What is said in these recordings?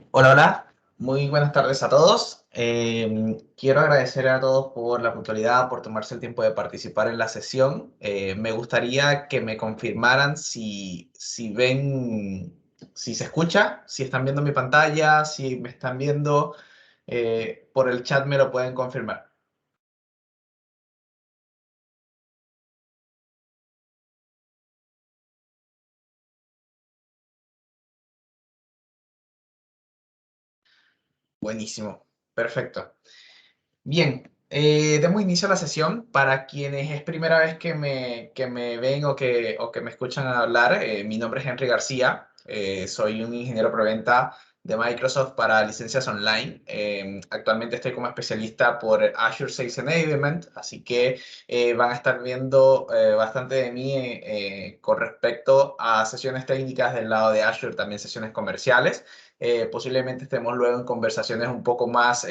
Hola, hola, muy buenas tardes a todos. Quiero agradecer a todos por la puntualidad, por tomarse el tiempo de participar en la sesión. Me gustaría que me confirmaran si ven, si se escucha, si están viendo mi pantalla, si me están viendo. Por el chat me lo pueden confirmar. Buenísimo, perfecto. Bien, demos inicio a la sesión. Para quienes es primera vez que me ven o que me escuchan hablar, mi nombre es Henry García. Soy un ingeniero preventa de Microsoft para licencias online. Actualmente estoy como especialista por Azure Sales Enablement, así que van a estar viendo bastante de mí con respecto a sesiones técnicas del lado de Azure, también sesiones comerciales. Posiblemente estemos luego en conversaciones un poco más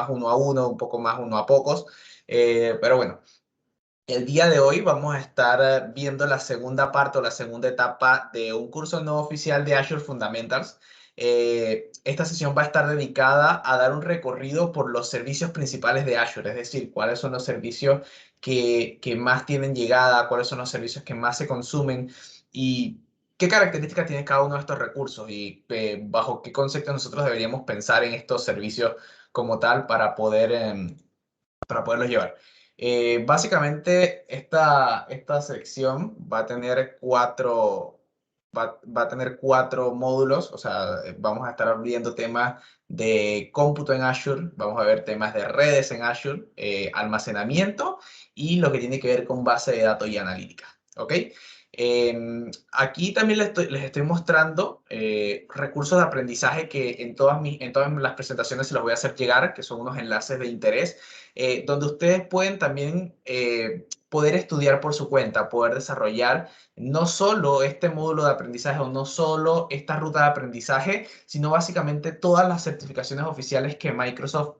uno a uno, un poco más uno a pocos. Pero bueno, el día de hoy vamos a estar viendo la segunda parte o la segunda etapa de un curso no oficial de Azure Fundamentals. Esta sesión va a estar dedicada a dar un recorrido por los servicios principales de Azure, es decir, cuáles son los servicios que más tienen llegada, cuáles son los servicios que más se consumen y qué características tiene cada uno de estos recursos y bajo qué conceptos nosotros deberíamos pensar en estos servicios como tal para poderlos llevar. Básicamente, esta sección va a tener cuatro módulos, o sea, vamos a estar viendo temas de cómputo en Azure, vamos a ver temas de redes en Azure, almacenamiento y lo que tiene que ver con base de datos y analítica, ¿ok? Aquí también les estoy mostrando recursos de aprendizaje que en todas las presentaciones se los voy a hacer llegar, que son unos enlaces de interés donde ustedes pueden también poder estudiar por su cuenta, poder desarrollar no solo este módulo de aprendizaje o no solo esta ruta de aprendizaje, sino básicamente todas las certificaciones oficiales que Microsoft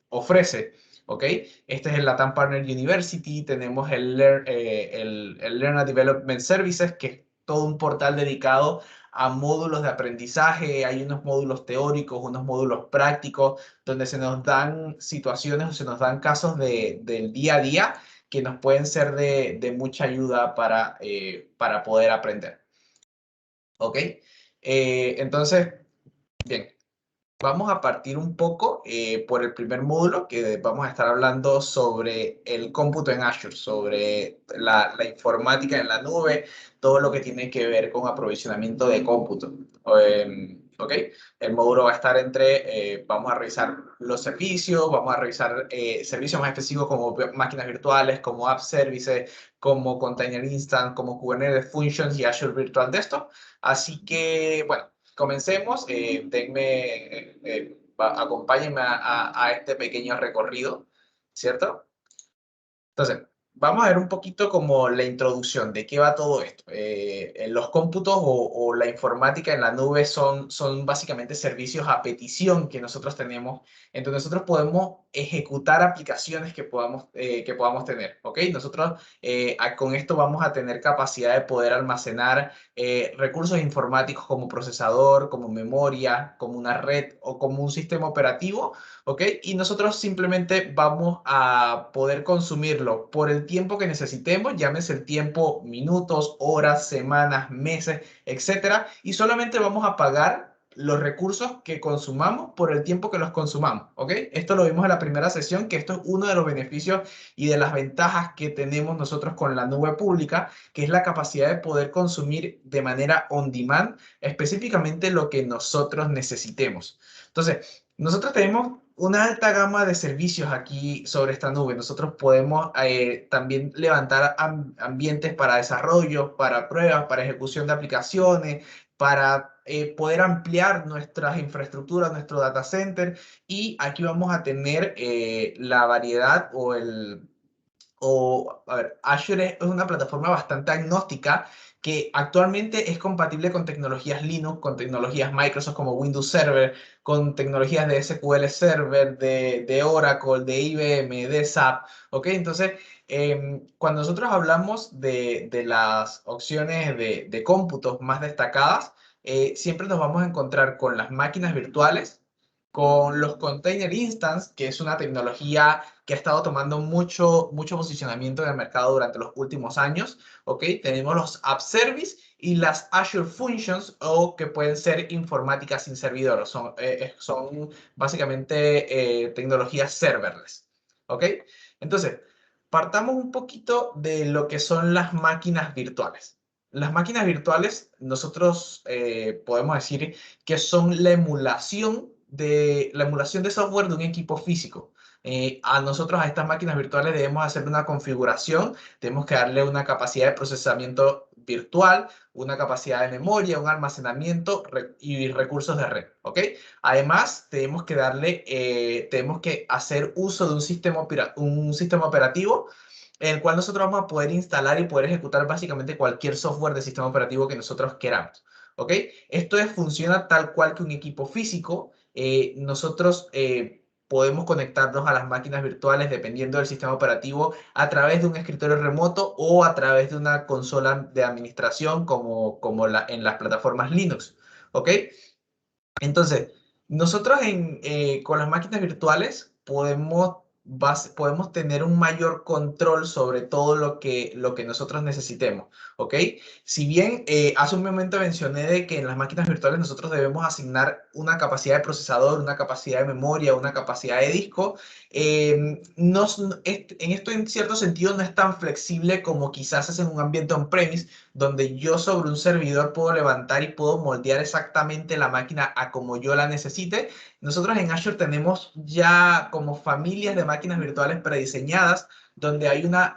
ofrece. ¿Ok? Este es el LATAM Partner University, tenemos el Learn and Development Services, que es todo un portal dedicado a módulos de aprendizaje, hay unos módulos teóricos, unos módulos prácticos, donde se nos dan situaciones o se nos dan casos del día a día que nos pueden ser de mucha ayuda para poder aprender. ¿Ok? Entonces, bien, vamos a partir un poco por el primer módulo que vamos a estar hablando sobre el cómputo en Azure, sobre la informática en la nube, todo lo que tiene que ver con aprovisionamiento de cómputo. ¿Ok? El módulo va a estar vamos a revisar los servicios, vamos a revisar servicios más específicos como máquinas virtuales, como app services, como container instant, como Kubernetes Functions y Azure Virtual Desktop. Así que, bueno. Comencemos, acompáñenme a este pequeño recorrido, ¿cierto? Entonces, vamos a ver un poquito como la introducción de qué va todo esto. Los cómputos o la informática en la nube son básicamente servicios a petición que nosotros tenemos. Entonces, nosotros podemos ejecutar aplicaciones que podamos tener, ¿ok? Nosotros con esto vamos a tener capacidad de poder almacenar recursos informáticos como procesador, como memoria, como una red o como un sistema operativo. ¿Ok? Y nosotros simplemente vamos a poder consumirlo por el tiempo que necesitemos, llámese el tiempo, minutos, horas, semanas, meses, etcétera, y solamente vamos a pagar los recursos que consumamos por el tiempo que los consumamos, ¿ok? Esto lo vimos en la primera sesión, que esto es uno de los beneficios y de las ventajas que tenemos nosotros con la nube pública, que es la capacidad de poder consumir de manera on demand específicamente lo que nosotros necesitemos. Entonces, nosotros tenemos una alta gama de servicios aquí sobre esta nube. Nosotros podemos también levantar ambientes para desarrollo, para pruebas, para ejecución de aplicaciones, para poder ampliar nuestras infraestructuras, nuestro data center. Y aquí vamos a tener la variedad a ver, Azure es una plataforma bastante agnóstica que actualmente es compatible con tecnologías Linux, con tecnologías Microsoft como Windows Server, con tecnologías de SQL Server, de Oracle, de IBM, de SAP, ¿ok? Entonces, cuando nosotros hablamos de las opciones de cómputos más destacadas, siempre nos vamos a encontrar con las máquinas virtuales, con los container instance, que es una tecnología que ha estado tomando mucho posicionamiento en el mercado durante los últimos años, ¿ok? Tenemos los app service y las Azure Functions, o que pueden ser informática sin servidor, son básicamente tecnologías serverless, ¿ok? Entonces, partamos un poquito de lo que son las máquinas virtuales. Las máquinas virtuales, nosotros podemos decir que son la emulación de software de un equipo físico. A nosotros, a estas máquinas virtuales, debemos hacer una configuración, tenemos que darle una capacidad de procesamiento virtual, una capacidad de memoria, un almacenamiento y recursos de red, ¿ok? Además, tenemos que hacer uso de un sistema operativo en el cual nosotros vamos a poder instalar y poder ejecutar básicamente cualquier software de sistema operativo que nosotros queramos, ¿ok? Funciona tal cual que un equipo físico. Nosotros podemos conectarnos a las máquinas virtuales dependiendo del sistema operativo a través de un escritorio remoto o a través de una consola de administración en las plataformas Linux, ¿ok? Entonces, nosotros con las máquinas virtuales podemos tener un mayor control sobre todo lo que nosotros necesitemos, ¿ok? Si bien hace un momento mencioné de que en las máquinas virtuales nosotros debemos asignar una capacidad de procesador, una capacidad de memoria, una capacidad de disco, en esto en cierto sentido no es tan flexible como quizás es en un ambiente on-premise, donde yo sobre un servidor puedo levantar y puedo moldear exactamente la máquina a como yo la necesite. Nosotros en Azure tenemos ya como familias de máquinas virtuales prediseñadas, donde hay una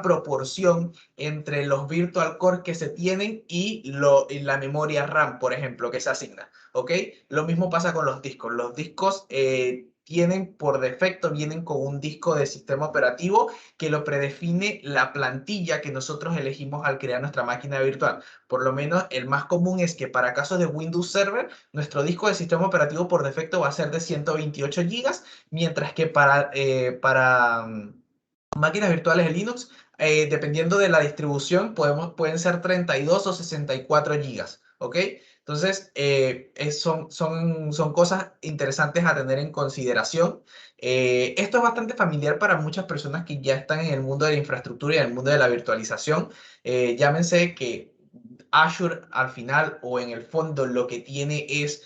proporción entre los virtual core que se tienen y la memoria RAM, por ejemplo, que se asigna, ¿ok? Lo mismo pasa con los discos. Los discos por defecto, vienen con un disco de sistema operativo que lo predefine la plantilla que nosotros elegimos al crear nuestra máquina virtual. Por lo menos el más común es que para casos de Windows Server, nuestro disco de sistema operativo por defecto va a ser de 128 gigas, mientras que para máquinas virtuales de Linux, dependiendo de la distribución, pueden ser 32 o 64 gigas, ¿ok? Entonces, son cosas interesantes a tener en consideración. Esto es bastante familiar para muchas personas que ya están en el mundo de la infraestructura y en el mundo de la virtualización. Llámense que Azure al final o en el fondo lo que tiene es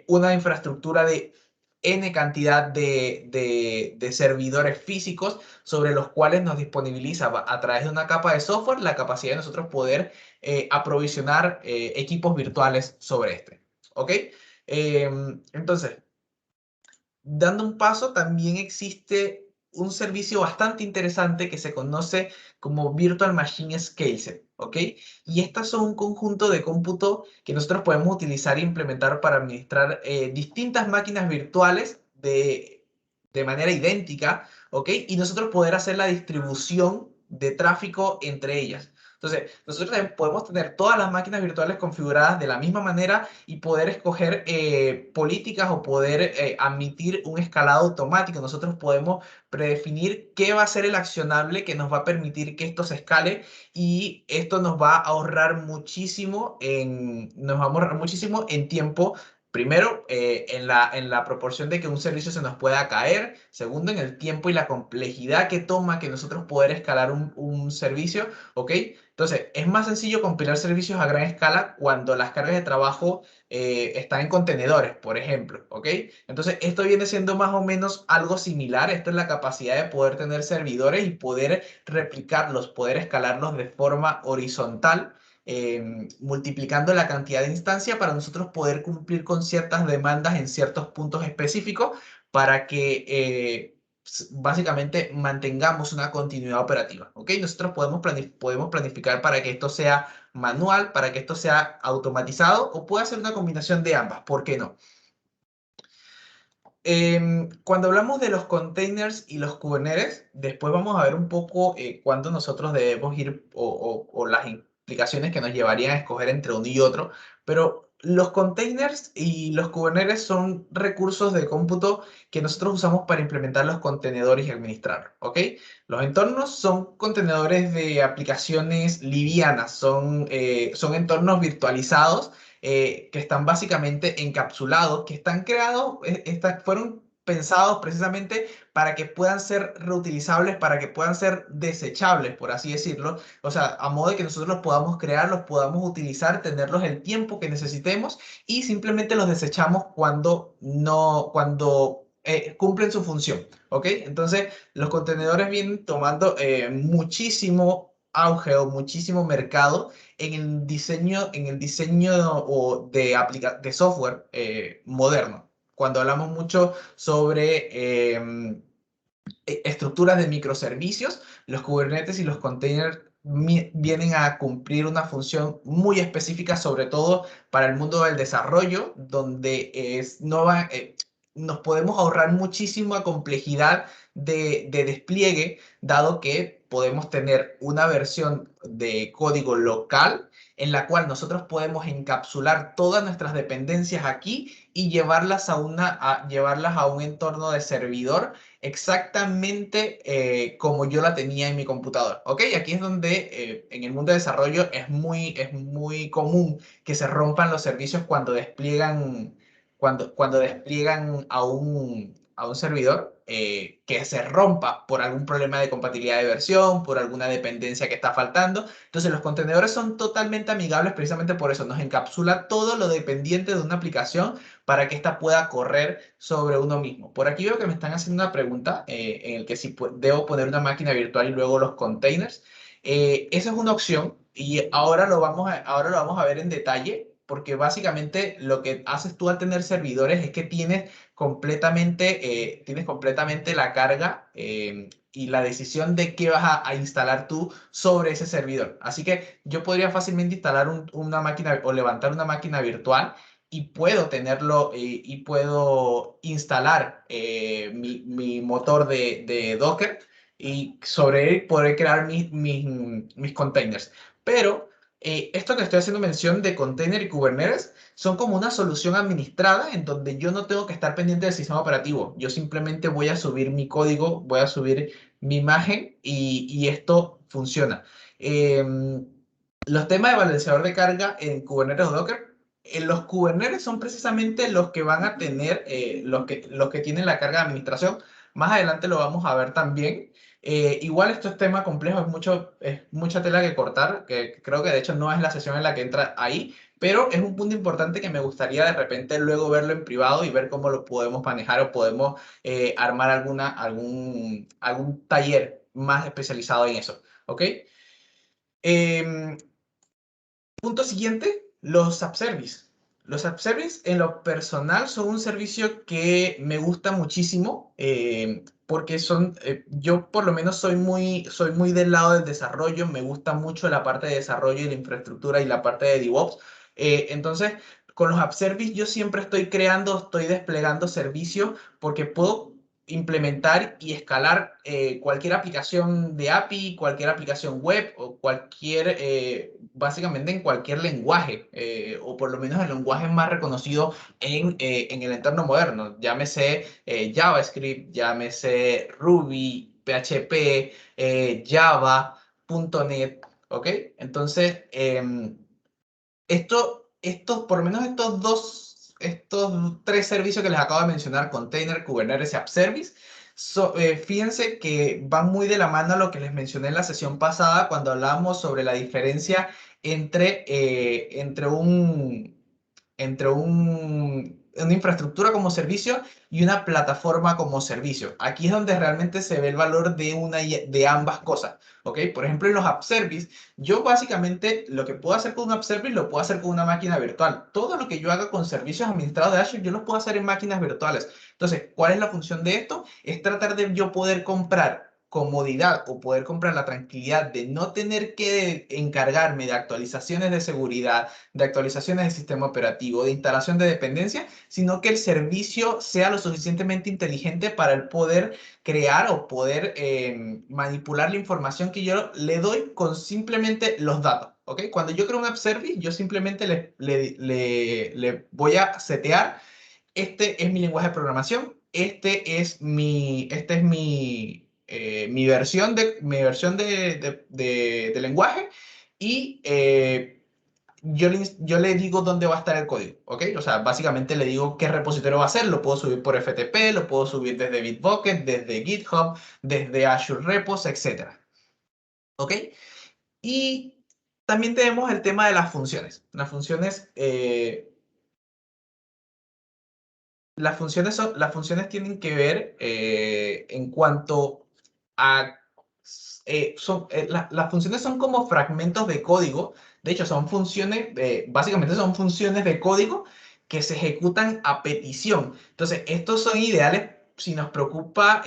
una infraestructura de N cantidad de servidores físicos sobre los cuales nos disponibiliza a través de una capa de software la capacidad de nosotros poder aprovisionar equipos virtuales sobre este. ¿Ok? Entonces, dando un paso, también existe un servicio bastante interesante que se conoce como Virtual Machine Scaleset, ¿ok? Y estas son un conjunto de cómputo que nosotros podemos utilizar e implementar para administrar distintas máquinas virtuales de manera idéntica, ¿ok? Y nosotros poder hacer la distribución de tráfico entre ellas. Entonces, nosotros también podemos tener todas las máquinas virtuales configuradas de la misma manera y poder escoger políticas o poder admitir un escalado automático. Nosotros podemos predefinir qué va a ser el accionable que nos va a permitir que esto se escale, y esto nos va a ahorrar muchísimo en tiempo. Primero, en la proporción de que un servicio se nos pueda caer. Segundo, en el tiempo y la complejidad que toma que nosotros poder escalar un servicio, ¿ok? Entonces, es más sencillo compilar servicios a gran escala cuando las cargas de trabajo están en contenedores, por ejemplo, ¿ok? Entonces, esto viene siendo más o menos algo similar. Esta es la capacidad de poder tener servidores y poder replicarlos, poder escalarlos de forma horizontal, multiplicando la cantidad de instancias para nosotros poder cumplir con ciertas demandas en ciertos puntos específicos para que básicamente mantengamos una continuidad operativa, ¿ok? Nosotros podemos planificar para que esto sea manual, para que esto sea automatizado, o puede ser una combinación de ambas, ¿por qué no? Cuando hablamos de los containers y los Kubernetes, después vamos a ver un poco cuándo nosotros debemos ir o las implicaciones que nos llevarían a escoger entre uno y otro, pero los containers y los Kubernetes son recursos de cómputo que nosotros usamos para implementar los contenedores y administrarlos, ¿ok? Los entornos son contenedores de aplicaciones livianas, son entornos virtualizados que están básicamente encapsulados, que están creados, fueron pensados precisamente para que puedan ser reutilizables, para que puedan ser desechables, por así decirlo. O sea, a modo de que nosotros los podamos crear, los podamos utilizar, tenerlos el tiempo que necesitemos y simplemente los desechamos cuando no, cuando cumplen su función, ¿ok? Entonces, los contenedores vienen tomando muchísimo auge o muchísimo mercado en el diseño de software moderno. Cuando hablamos mucho sobre estructuras de microservicios, los Kubernetes y los containers vienen a cumplir una función muy específica, sobre todo para el mundo del desarrollo, donde nos podemos ahorrar muchísima complejidad de despliegue, dado que podemos tener una versión de código local en la cual nosotros podemos encapsular todas nuestras dependencias aquí y llevarlas a un entorno de servidor exactamente como yo la tenía en mi computador. ¿Ok? Aquí es donde en el mundo de desarrollo es muy común que se rompan los servicios cuando despliegan a un servidor. Que se rompa por algún problema de compatibilidad de versión, por alguna dependencia que está faltando. Entonces los contenedores son totalmente amigables precisamente por eso. Nos encapsula todo lo dependiente de una aplicación para que ésta pueda correr sobre uno mismo. Por aquí veo que me están haciendo una pregunta en el que si debo poner una máquina virtual y luego los containers. Esa es una opción y ahora lo vamos a ver en detalle porque básicamente lo que haces tú al tener servidores es que tienes completamente la carga y la decisión de qué vas a instalar tú sobre ese servidor. Así que yo podría fácilmente instalar una máquina o levantar una máquina virtual y puedo tenerlo y puedo instalar mi motor de Docker y sobre él poder crear mis containers. Pero esto que estoy haciendo mención de container y Kubernetes son como una solución administrada en donde yo no tengo que estar pendiente del sistema operativo. Yo simplemente voy a subir mi código, voy a subir mi imagen y esto funciona. Los temas de balanceador de carga en Kubernetes o Docker, los Kubernetes son precisamente los que van a tener, los que tienen la carga de administración. Más adelante lo vamos a ver también. Igual esto es tema complejo, es mucha tela que cortar, que creo que de hecho no es la sesión en la que entra ahí, pero es un punto importante que me gustaría de repente luego verlo en privado y ver cómo lo podemos manejar o podemos armar algún taller más especializado en eso. ¿Ok? Em, Punto siguiente, los app service. Los app service en lo personal son un servicio que me gusta muchísimo porque yo por lo menos soy muy del lado del desarrollo, me gusta mucho la parte de desarrollo y la infraestructura y la parte de DevOps. Entonces, con los app service yo siempre estoy desplegando servicios porque puedo implementar y escalar cualquier aplicación de API, cualquier aplicación web o básicamente en cualquier lenguaje, o por lo menos el lenguaje más reconocido en el entorno moderno. Llámese JavaScript, llámese Ruby, PHP, Java, .NET, ¿ok? Entonces, por lo menos estos tres servicios que les acabo de mencionar, Container, Kubernetes y App Service, fíjense que van muy de la mano a lo que les mencioné en la sesión pasada cuando hablábamos sobre la diferencia entre una infraestructura como servicio y una plataforma como servicio. Aquí es donde realmente se ve el valor de ambas cosas. ¿Ok? Por ejemplo, en los app service, yo básicamente lo que puedo hacer con un app service lo puedo hacer con una máquina virtual. Todo lo que yo haga con servicios administrados de Azure, yo los puedo hacer en máquinas virtuales. Entonces, ¿cuál es la función de esto? Es tratar de yo poder comprar comodidad o poder comprar la tranquilidad de no tener que encargarme de actualizaciones de seguridad, de actualizaciones del sistema operativo, de instalación de dependencia, sino que el servicio sea lo suficientemente inteligente para el poder crear o poder manipular la información que yo le doy con simplemente los datos. ¿ok? Cuando yo creo un app service, yo simplemente le voy a setear, este es mi lenguaje de programación, mi versión de lenguaje y yo le digo dónde va a estar el código, ¿ok? O sea, básicamente le digo qué repositorio va a ser, lo puedo subir por FTP, lo puedo subir desde Bitbucket, desde GitHub, desde Azure Repos, etcétera, ¿ok? Y también tenemos el tema de las funciones. Las funciones tienen que ver en cuanto a... las funciones son como fragmentos de código. De hecho, básicamente son funciones de código que se ejecutan a petición. Entonces, estos son ideales si nos preocupa,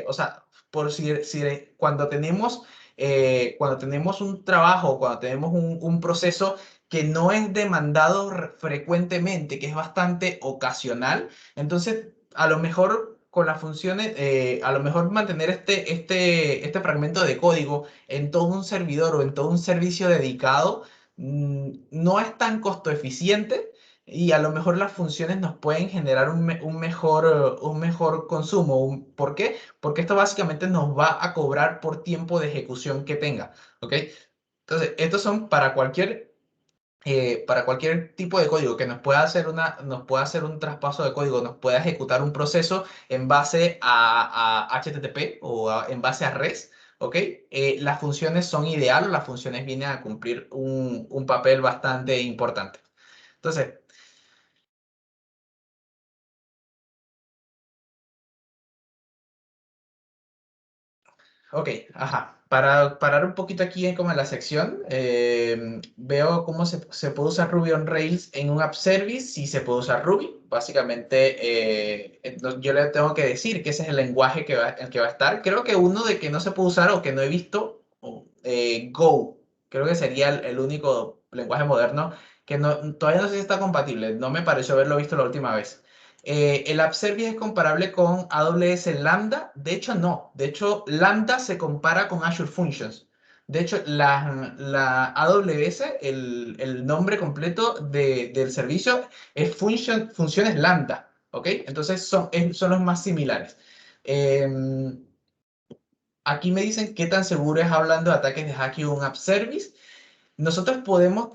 o sea, por cuando tenemos un trabajo, cuando tenemos un proceso que no es demandado frecuentemente, que es bastante ocasional. Entonces, a lo mejor con las funciones, a lo mejor mantener este fragmento de código en todo un servidor o en todo un servicio dedicado no es tan costo eficiente y a lo mejor las funciones nos pueden generar un mejor consumo. ¿Por qué? Porque esto básicamente nos va a cobrar por tiempo de ejecución que tenga. ¿Ok? Entonces, estos son para cualquier tipo de código que nos pueda hacer un traspaso de código, nos pueda ejecutar un proceso en base a HTTP en base a REST, ¿ok? Las funciones son ideales, las funciones vienen a cumplir un papel bastante importante. Entonces, ok, ajá. Para parar un poquito aquí como en la sección, veo cómo se puede usar Ruby on Rails en un app service y se puede usar Ruby. Básicamente, yo le tengo que decir que ese es el lenguaje el que va a estar. Creo que uno de que no se puede usar o que no he visto, Go. Creo que sería el único lenguaje moderno que todavía no sé si está compatible. No me pareció haberlo visto la última vez. El App Service es comparable con AWS Lambda. De hecho, no. De hecho, Lambda se compara con Azure Functions. De hecho, la AWS, el nombre completo del servicio es Funciones Lambda. ¿Ok? Entonces son los más similares. Em, Aquí me dicen qué tan seguro es hablando de ataques de hacking un App Service. Nosotros podemos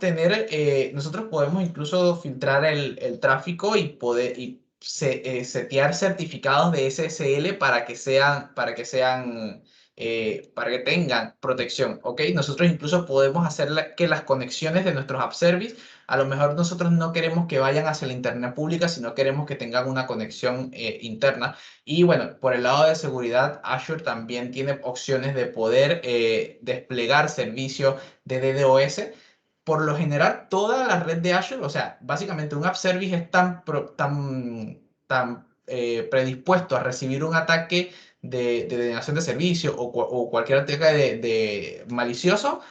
incluso filtrar el tráfico y setear certificados de SSL para que tengan protección, ¿ok? Nosotros incluso podemos hacer que las conexiones de nuestros app service, a lo mejor nosotros no queremos que vayan hacia la internet pública, sino queremos que tengan una conexión interna. Y bueno, por el lado de seguridad, Azure también tiene opciones de poder desplegar servicios de DDoS. Por lo general, toda la red de Azure, o sea, básicamente un app service es tan predispuesto a recibir un ataque de denegación de servicio o cualquier ataque de malicioso,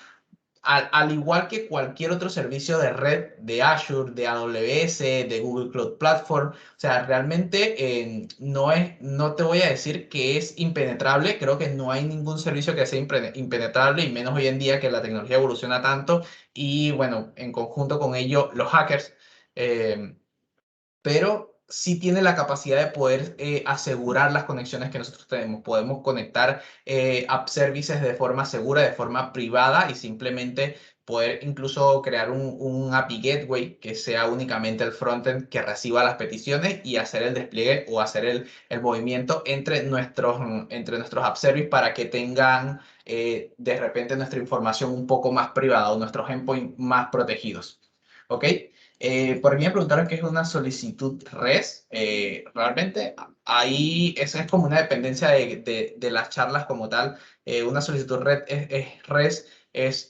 al igual que cualquier otro servicio de red de Azure, de AWS, de Google Cloud Platform. O sea, realmente no te voy a decir que es impenetrable. Creo que no hay ningún servicio que sea impenetrable y menos hoy en día que la tecnología evoluciona tanto y bueno, en conjunto con ello los hackers. eh, pero sí tiene la capacidad de poder asegurar las conexiones que nosotros tenemos. Podemos conectar app services de forma segura, de forma privada y simplemente poder incluso crear un API Gateway que sea únicamente el frontend que reciba las peticiones y hacer el despliegue o hacer el movimiento entre nuestros app services para que tengan de repente nuestra información un poco más privada o nuestros endpoints más protegidos. ¿Ok? Por mí me preguntaron qué es una solicitud REST. Realmente ahí eso es como una dependencia de las charlas como tal. Una solicitud REST es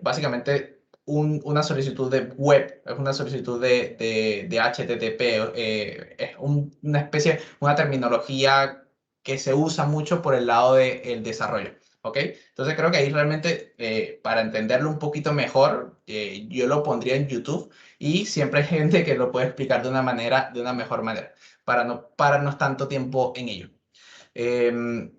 básicamente una solicitud de web, es una solicitud de HTTP. Una especie, una terminología que se usa mucho por el lado del desarrollo. ¿Ok? Entonces creo que ahí realmente, para entenderlo un poquito mejor, yo lo pondría en YouTube y siempre hay gente que lo puede explicar de una mejor manera, para no pararnos tanto tiempo en ello. Em,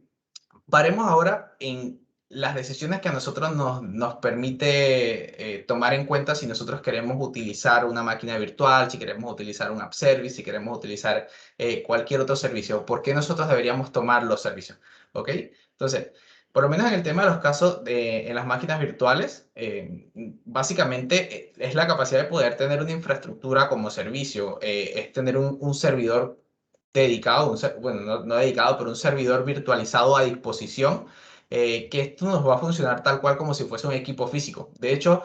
Paremos ahora en las decisiones que a nosotros nos permite tomar en cuenta si nosotros queremos utilizar una máquina virtual, si queremos utilizar un app service, si queremos utilizar cualquier otro servicio, ¿por qué nosotros deberíamos tomar los servicios? ¿Ok? Entonces, por lo menos en el tema de los casos en las máquinas virtuales, básicamente es la capacidad de poder tener una infraestructura como servicio, es tener un servidor dedicado, bueno, no dedicado, pero un servidor virtualizado a disposición, que esto nos va a funcionar tal cual como si fuese un equipo físico. De hecho,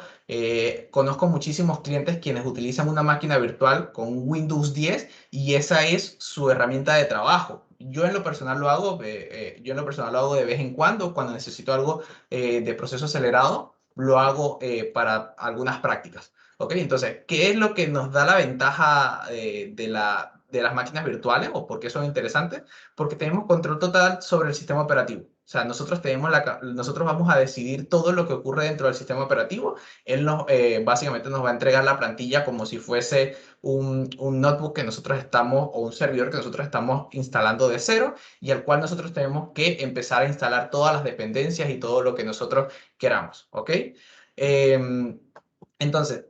conozco muchísimos clientes quienes utilizan una máquina virtual con un Windows 10 y esa es su herramienta de trabajo. Yo en lo personal lo hago, yo en lo personal lo hago de vez en cuando necesito algo de proceso acelerado, lo hago para algunas prácticas. ¿Ok? Entonces, ¿qué es lo que nos da la ventaja de las máquinas virtuales o por qué son interesantes? Porque tenemos control total sobre el sistema operativo. O sea, nosotros vamos a decidir todo lo que ocurre dentro del sistema operativo. Él básicamente nos va a entregar la plantilla como si fuese un notebook que nosotros estamos o un servidor que nosotros estamos instalando de cero y al cual nosotros tenemos que empezar a instalar todas las dependencias y todo lo que nosotros queramos. ¿Ok? Entonces,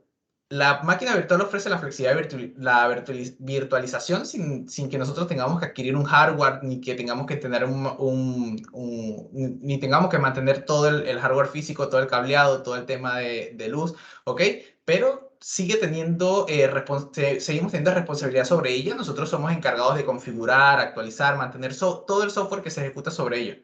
la máquina virtual ofrece la flexibilidad de virtualización sin que nosotros tengamos que adquirir un hardware, ni que tengamos que tener ni tengamos que mantener todo el hardware físico, todo el cableado, todo el tema de luz, ¿ok? Pero sigue teniendo, seguimos teniendo responsabilidad sobre ella. Nosotros somos encargados de configurar, actualizar, mantener todo el software que se ejecuta sobre ella.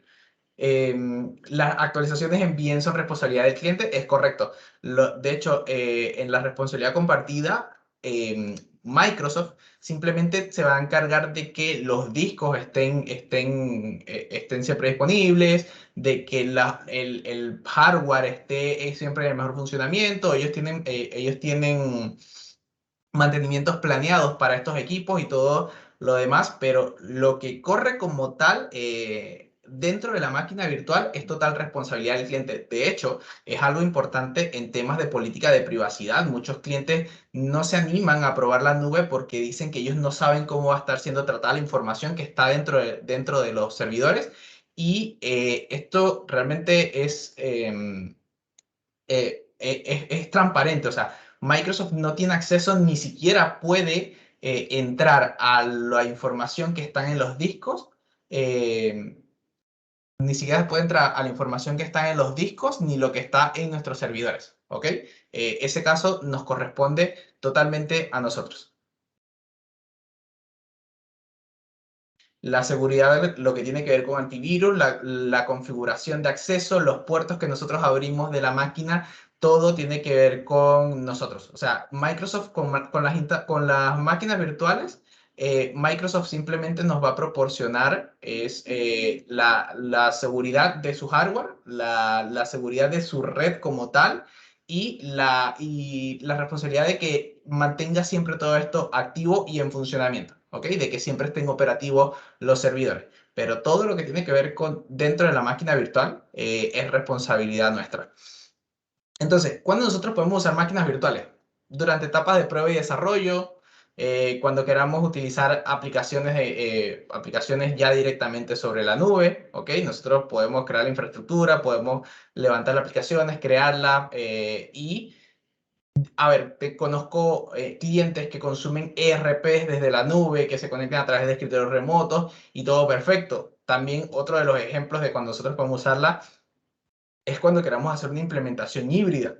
Las actualizaciones en bien son responsabilidad del cliente, es correcto. De hecho, en la responsabilidad compartida, Microsoft simplemente se va a encargar de que los discos estén siempre disponibles, de que el hardware esté siempre en el mejor funcionamiento. Ellos tienen mantenimientos planeados para estos equipos y todo lo demás, pero lo que corre como tal dentro de la máquina virtual es total responsabilidad del cliente. De hecho, es algo importante en temas de política de privacidad. Muchos clientes no se animan a probar la nube porque dicen que ellos no saben cómo va a estar siendo tratada la información que está dentro de los servidores y esto realmente es transparente, o sea, Microsoft no tiene acceso, ni siquiera puede entrar a la información que está en los discos, eh, ni siquiera puede entrar a la información que está en los discos, ni lo que está en nuestros servidores, ¿ok? Ese caso nos corresponde totalmente a nosotros. La seguridad, lo que tiene que ver con antivirus, la configuración de acceso, los puertos que nosotros abrimos de la máquina, todo tiene que ver con nosotros. O sea, Microsoft con las máquinas virtuales, Microsoft simplemente nos va a proporcionar la seguridad de su hardware, la seguridad de su red como tal y la responsabilidad de que mantenga siempre todo esto activo y en funcionamiento, ¿ok? De que siempre estén operativos los servidores. Pero todo lo que tiene que ver con dentro de la máquina virtual es responsabilidad nuestra. Entonces, ¿cuándo nosotros podemos usar máquinas virtuales? Durante etapas de prueba y desarrollo, cuando queramos utilizar aplicaciones ya directamente sobre la nube, ¿ok? Nosotros podemos crear la infraestructura, podemos levantar las aplicaciones, crearlas y a ver, te conozco clientes que consumen ERPs desde la nube, que se conectan a través de escritorios remotos y todo perfecto. También otro de los ejemplos de cuando nosotros podemos usarla es cuando queramos hacer una implementación híbrida.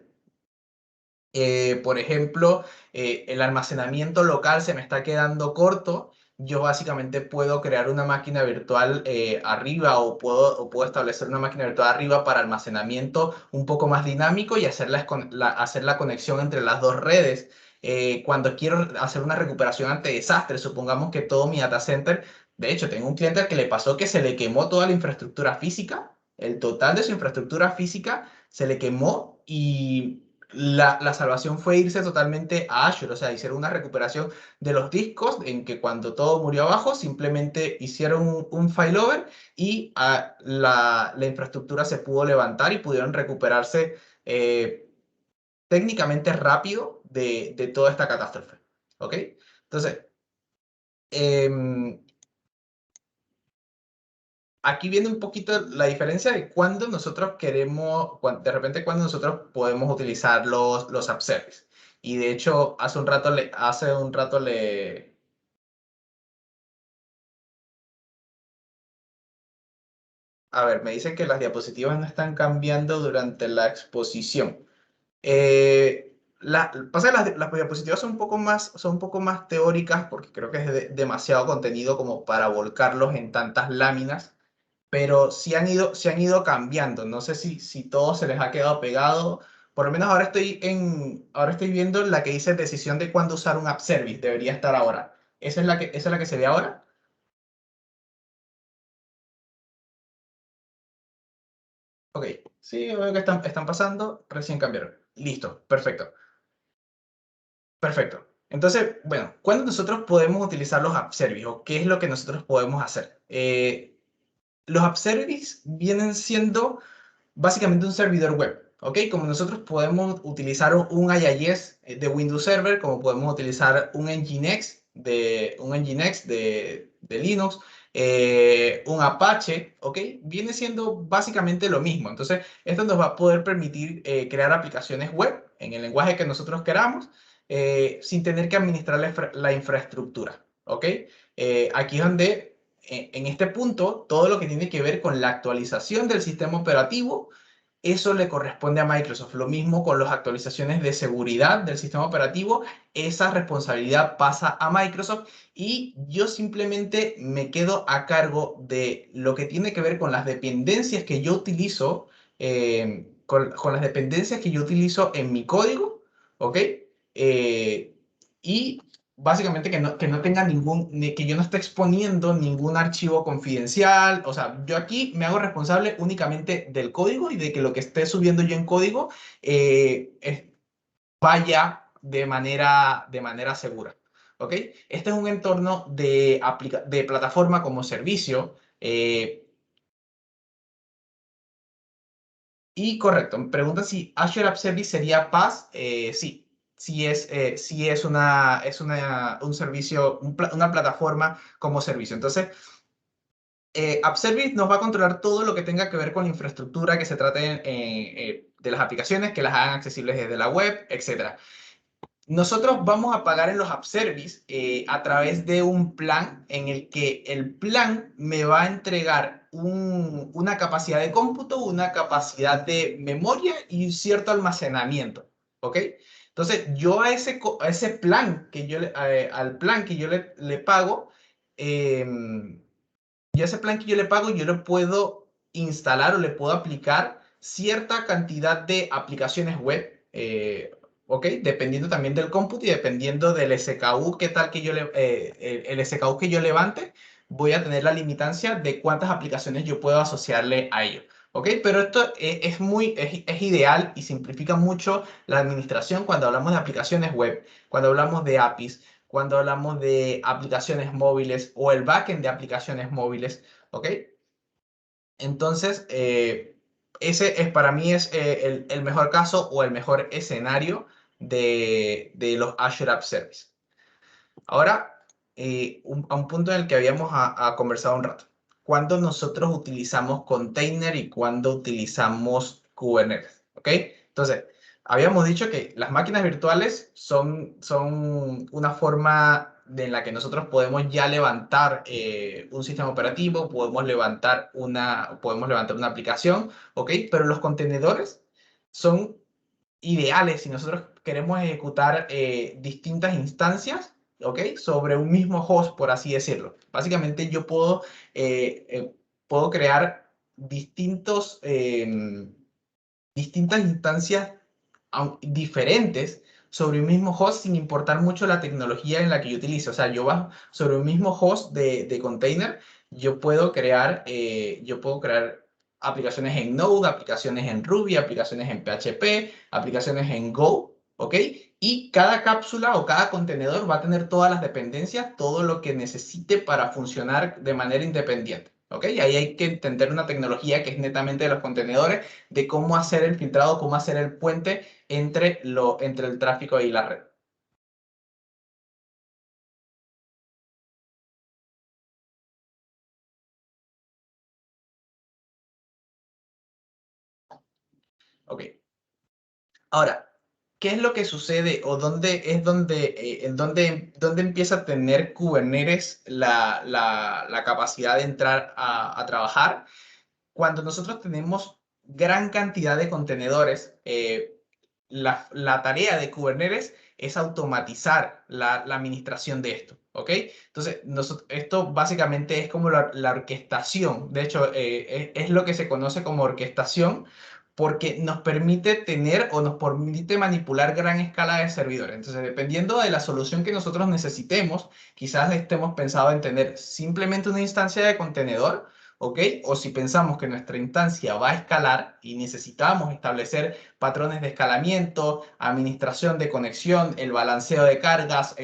Por ejemplo, el almacenamiento local se me está quedando corto. Yo básicamente puedo crear una máquina virtual arriba o puedo establecer una máquina virtual arriba para almacenamiento un poco más dinámico y hacer la conexión entre las dos redes. Cuando quiero hacer una recuperación ante desastres, supongamos que todo mi data center, de hecho, tengo un cliente al que le pasó que se le quemó toda la infraestructura física, el total de su infraestructura física se le quemó y la salvación fue irse totalmente a Azure, o sea, hicieron una recuperación de los discos en que cuando todo murió abajo, simplemente hicieron un failover y la infraestructura se pudo levantar y pudieron recuperarse técnicamente rápido de toda esta catástrofe. ¿Ok? Entonces, em, aquí viene un poquito la diferencia de cuando nosotros queremos, de repente cuando nosotros podemos utilizar los app service. Y de hecho, hace un rato le, a ver, me dicen que las diapositivas no están cambiando durante la exposición. Pasa que las diapositivas son un poco más teóricas porque creo que es demasiado contenido como para volcarlos en tantas láminas, pero sí han ido cambiando. No sé si todo se les ha quedado pegado. Por lo menos ahora estoy viendo la que dice decisión de cuándo usar un app service. Debería estar ahora. Esa es la que se ve ahora? Ok, sí, veo que están pasando. Recién cambiaron. Listo, perfecto. Perfecto. Entonces, bueno, ¿cuándo nosotros podemos utilizar los app service o qué es lo que nosotros podemos hacer? Los app service vienen siendo básicamente un servidor web, ¿ok? Como nosotros podemos utilizar un IIS de Windows Server, como podemos utilizar un Nginx de Linux, un Apache, ¿ok? Viene siendo básicamente lo mismo. Entonces, esto nos va a poder permitir crear aplicaciones web en el lenguaje que nosotros queramos, sin tener que administrar la infraestructura, ¿ok? Aquí es donde en este punto, todo lo que tiene que ver con la actualización del sistema operativo, eso le corresponde a Microsoft. Lo mismo con las actualizaciones de seguridad del sistema operativo, esa responsabilidad pasa a Microsoft y yo simplemente me quedo a cargo de lo que tiene que ver con las dependencias que yo utilizo, con las dependencias que yo utilizo en mi código, ¿ok? Eh, y básicamente que no tenga que yo no esté exponiendo ningún archivo confidencial. O sea, yo aquí me hago responsable únicamente del código y de que lo que esté subiendo yo en código vaya de manera segura. ¿Ok? Este es un entorno de plataforma como servicio. Y correcto, me pregunta si Azure App Service sería PaaS. Sí, sí un servicio, una plataforma como servicio. Entonces, App Service nos va a controlar todo lo que tenga que ver con la infraestructura que se trate de las aplicaciones, que las hagan accesibles desde la web, etcétera. Nosotros vamos a pagar en los app service a través de un plan en el que el plan me va a entregar una capacidad de cómputo, una capacidad de memoria y un cierto almacenamiento. ¿Ok? Entonces, yo a ese plan que al plan que yo le pago, yo ese plan que yo le pago, yo le puedo instalar o le puedo aplicar cierta cantidad de aplicaciones web, ¿ok? Dependiendo también del cómputo y dependiendo del SKU, qué tal que el SKU que yo levante, voy a tener la limitancia de cuántas aplicaciones yo puedo asociarle a ello. ¿Ok? Pero esto es ideal y simplifica mucho la administración cuando hablamos de aplicaciones web, cuando hablamos de APIs, cuando hablamos de aplicaciones móviles o el backend de aplicaciones móviles, ¿ok? Entonces, ese es para mí es el mejor caso o el mejor escenario de los Azure App Service. Ahora, a un punto en el que habíamos conversado un rato. ¿Cuándo nosotros utilizamos container y cuándo utilizamos Kubernetes? ¿Ok? Entonces, habíamos dicho que las máquinas virtuales son una forma en la que nosotros podemos ya levantar un sistema operativo, podemos levantar una aplicación, ¿ok? Pero los contenedores son ideales si nosotros queremos ejecutar distintas instancias, ¿ok? Sobre un mismo host, por así decirlo. Básicamente yo puedo crear distintas instancias diferentes sobre un mismo host sin importar mucho la tecnología en la que yo utilice. O sea, sobre un mismo host de container, yo puedo crear aplicaciones en Node, aplicaciones en Ruby, aplicaciones en PHP, aplicaciones en Go, ¿ok? Y cada cápsula o cada contenedor va a tener todas las dependencias, todo lo que necesite para funcionar de manera independiente. ¿Ok? Ahí hay que entender una tecnología que es netamente de los contenedores, de cómo hacer el filtrado, cómo hacer el puente entre el tráfico y la red. Ok. Ahora, ¿qué es lo que sucede o dónde es dónde empieza a tener Kubernetes la capacidad de entrar a trabajar? Cuando nosotros tenemos gran cantidad de contenedores, la tarea de Kubernetes es automatizar la administración de esto, ¿ok? Entonces, esto básicamente es como la orquestación. De hecho, es lo que se conoce como orquestación porque nos permite tener o nos permite manipular gran escala de servidores. Entonces, dependiendo de la solución que nosotros necesitemos, quizás estemos pensando en tener simplemente una instancia de contenedor, ¿ok? O si pensamos que nuestra instancia va a escalar y necesitamos establecer patrones de escalamiento, administración de conexión, el balanceo de cargas,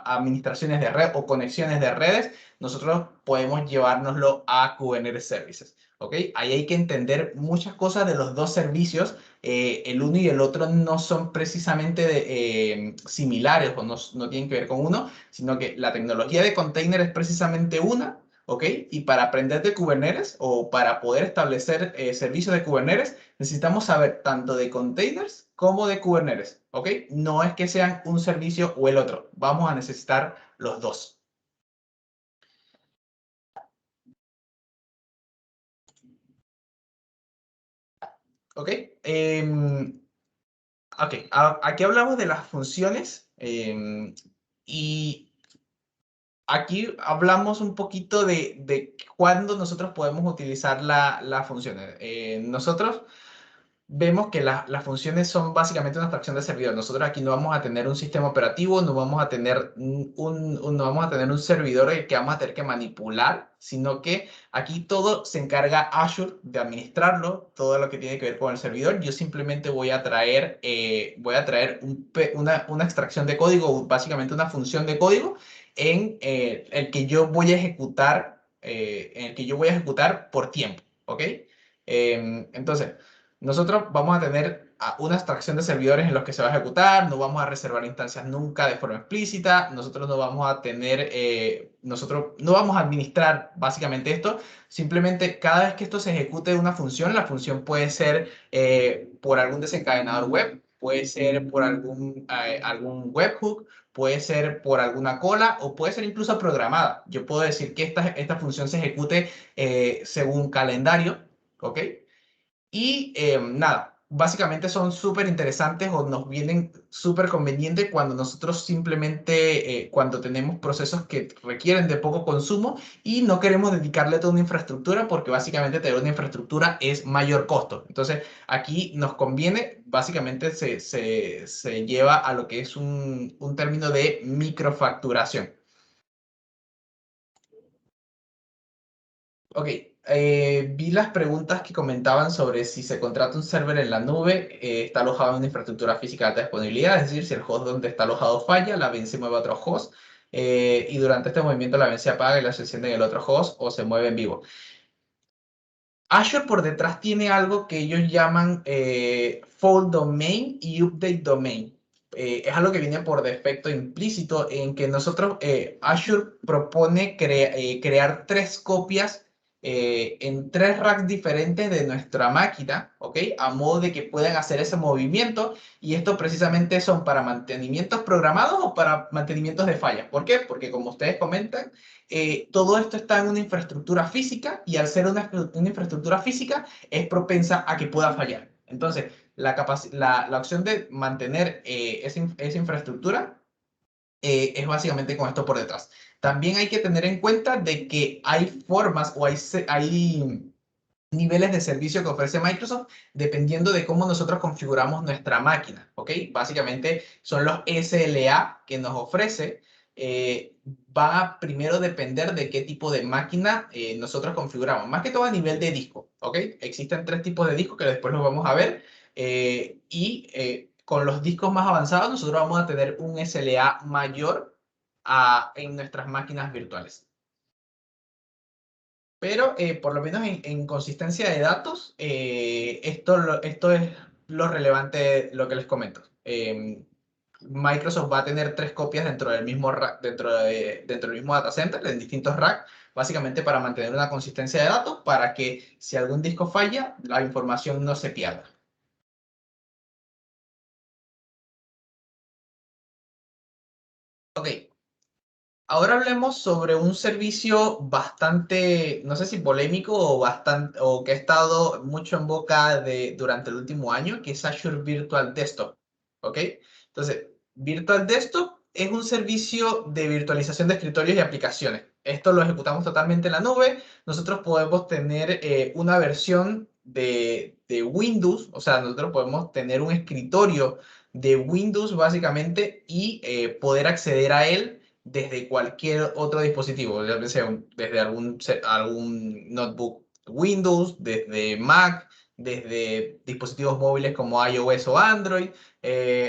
administraciones de red o conexiones de redes, nosotros podemos llevárnoslo a Kubernetes Services. ¿Ok? Ahí hay que entender muchas cosas de los dos servicios. El uno y el otro no son precisamente similares o no tienen que ver con uno, sino que la tecnología de container es precisamente una. ¿Ok? Y para aprender de Kubernetes o para poder establecer servicios de Kubernetes, necesitamos saber tanto de containers como de Kubernetes. ¿Ok? No es que sean un servicio o el otro. Vamos a necesitar los dos. ¿Ok? Ok, aquí hablamos de las funciones y aquí hablamos un poquito de cuándo nosotros podemos utilizar las funciones. Nosotros vemos que las funciones son básicamente una abstracción de servidor. Nosotros aquí no vamos a tener un sistema operativo, no vamos a tener no vamos a tener un servidor que vamos a tener que manipular, sino que aquí todo se encarga Azure de administrarlo, todo lo que tiene que ver con el servidor. Yo simplemente voy a traer una extracción de código, básicamente una función de código, el que yo voy a ejecutar, en el que yo voy a ejecutar por tiempo, ¿ok? Entonces, nosotros vamos a tener una abstracción de servidores en los que se va a ejecutar, no vamos a reservar instancias nunca de forma explícita, nosotros no vamos a tener, nosotros no vamos a administrar básicamente esto, simplemente cada vez que esto se ejecute una función, la función puede ser por algún desencadenador web, puede ser por algún webhook, puede ser por alguna cola o puede ser incluso programada. Yo puedo decir que esta función se ejecute según calendario, ¿ok? Y nada, básicamente son súper interesantes o nos vienen súper convenientes cuando nosotros simplemente, cuando tenemos procesos que requieren de poco consumo y no queremos dedicarle toda una infraestructura porque básicamente tener una infraestructura es mayor costo. Entonces aquí nos conviene, básicamente se lleva a lo que es un término de microfacturación. Ok, vi las preguntas que comentaban sobre si se contrata un server en la nube, está alojado en una infraestructura física de alta disponibilidad, es decir, si el host donde está alojado falla, la VNC se mueve a otro host y durante este movimiento la VNC se apaga y la se enciende en el otro host o se mueve en vivo. Azure por detrás tiene algo que ellos llaman Fault Domain y Update Domain. Es algo que viene por defecto implícito en que nosotros, Azure propone crear tres copias en tres racks diferentes de nuestra máquina, ¿ok? A modo de que puedan hacer ese movimiento y esto precisamente son para mantenimientos programados o para mantenimientos de fallas. ¿Por qué? Porque como ustedes comentan, todo esto está en una infraestructura física y al ser una infraestructura física es propensa a que pueda fallar. Entonces, la opción de mantener esa infraestructura es básicamente con esto por detrás. También hay que tener en cuenta de que hay formas o hay niveles de servicio que ofrece Microsoft dependiendo de cómo nosotros configuramos nuestra máquina, ¿ok? Básicamente son los SLA que nos ofrece. Va a primero depender de qué tipo de máquina nosotros configuramos, más que todo a nivel de disco, ¿ok? Existen tres tipos de discos que después los vamos a ver con los discos más avanzados nosotros vamos a tener un SLA mayor en nuestras máquinas virtuales. Pero por lo menos en consistencia de datos, esto es lo relevante, lo que les comento. Microsoft va a tener tres copias dentro del mismo rack, dentro del mismo data center, en distintos racks, básicamente para mantener una consistencia de datos, para que si algún disco falla, la información no se pierda. Ahora hablemos sobre un servicio bastante, no sé si polémico o bastante, o que ha estado mucho en boca durante el último año, que es Azure Virtual Desktop. ¿Ok? Entonces, Virtual Desktop es un servicio de virtualización de escritorios y aplicaciones. Esto lo ejecutamos totalmente en la nube. Nosotros podemos tener una versión de Windows, o sea, nosotros podemos tener un escritorio de Windows básicamente y poder acceder a él desde cualquier otro dispositivo, ya sea desde algún notebook Windows, desde Mac, desde dispositivos móviles como iOS o Android,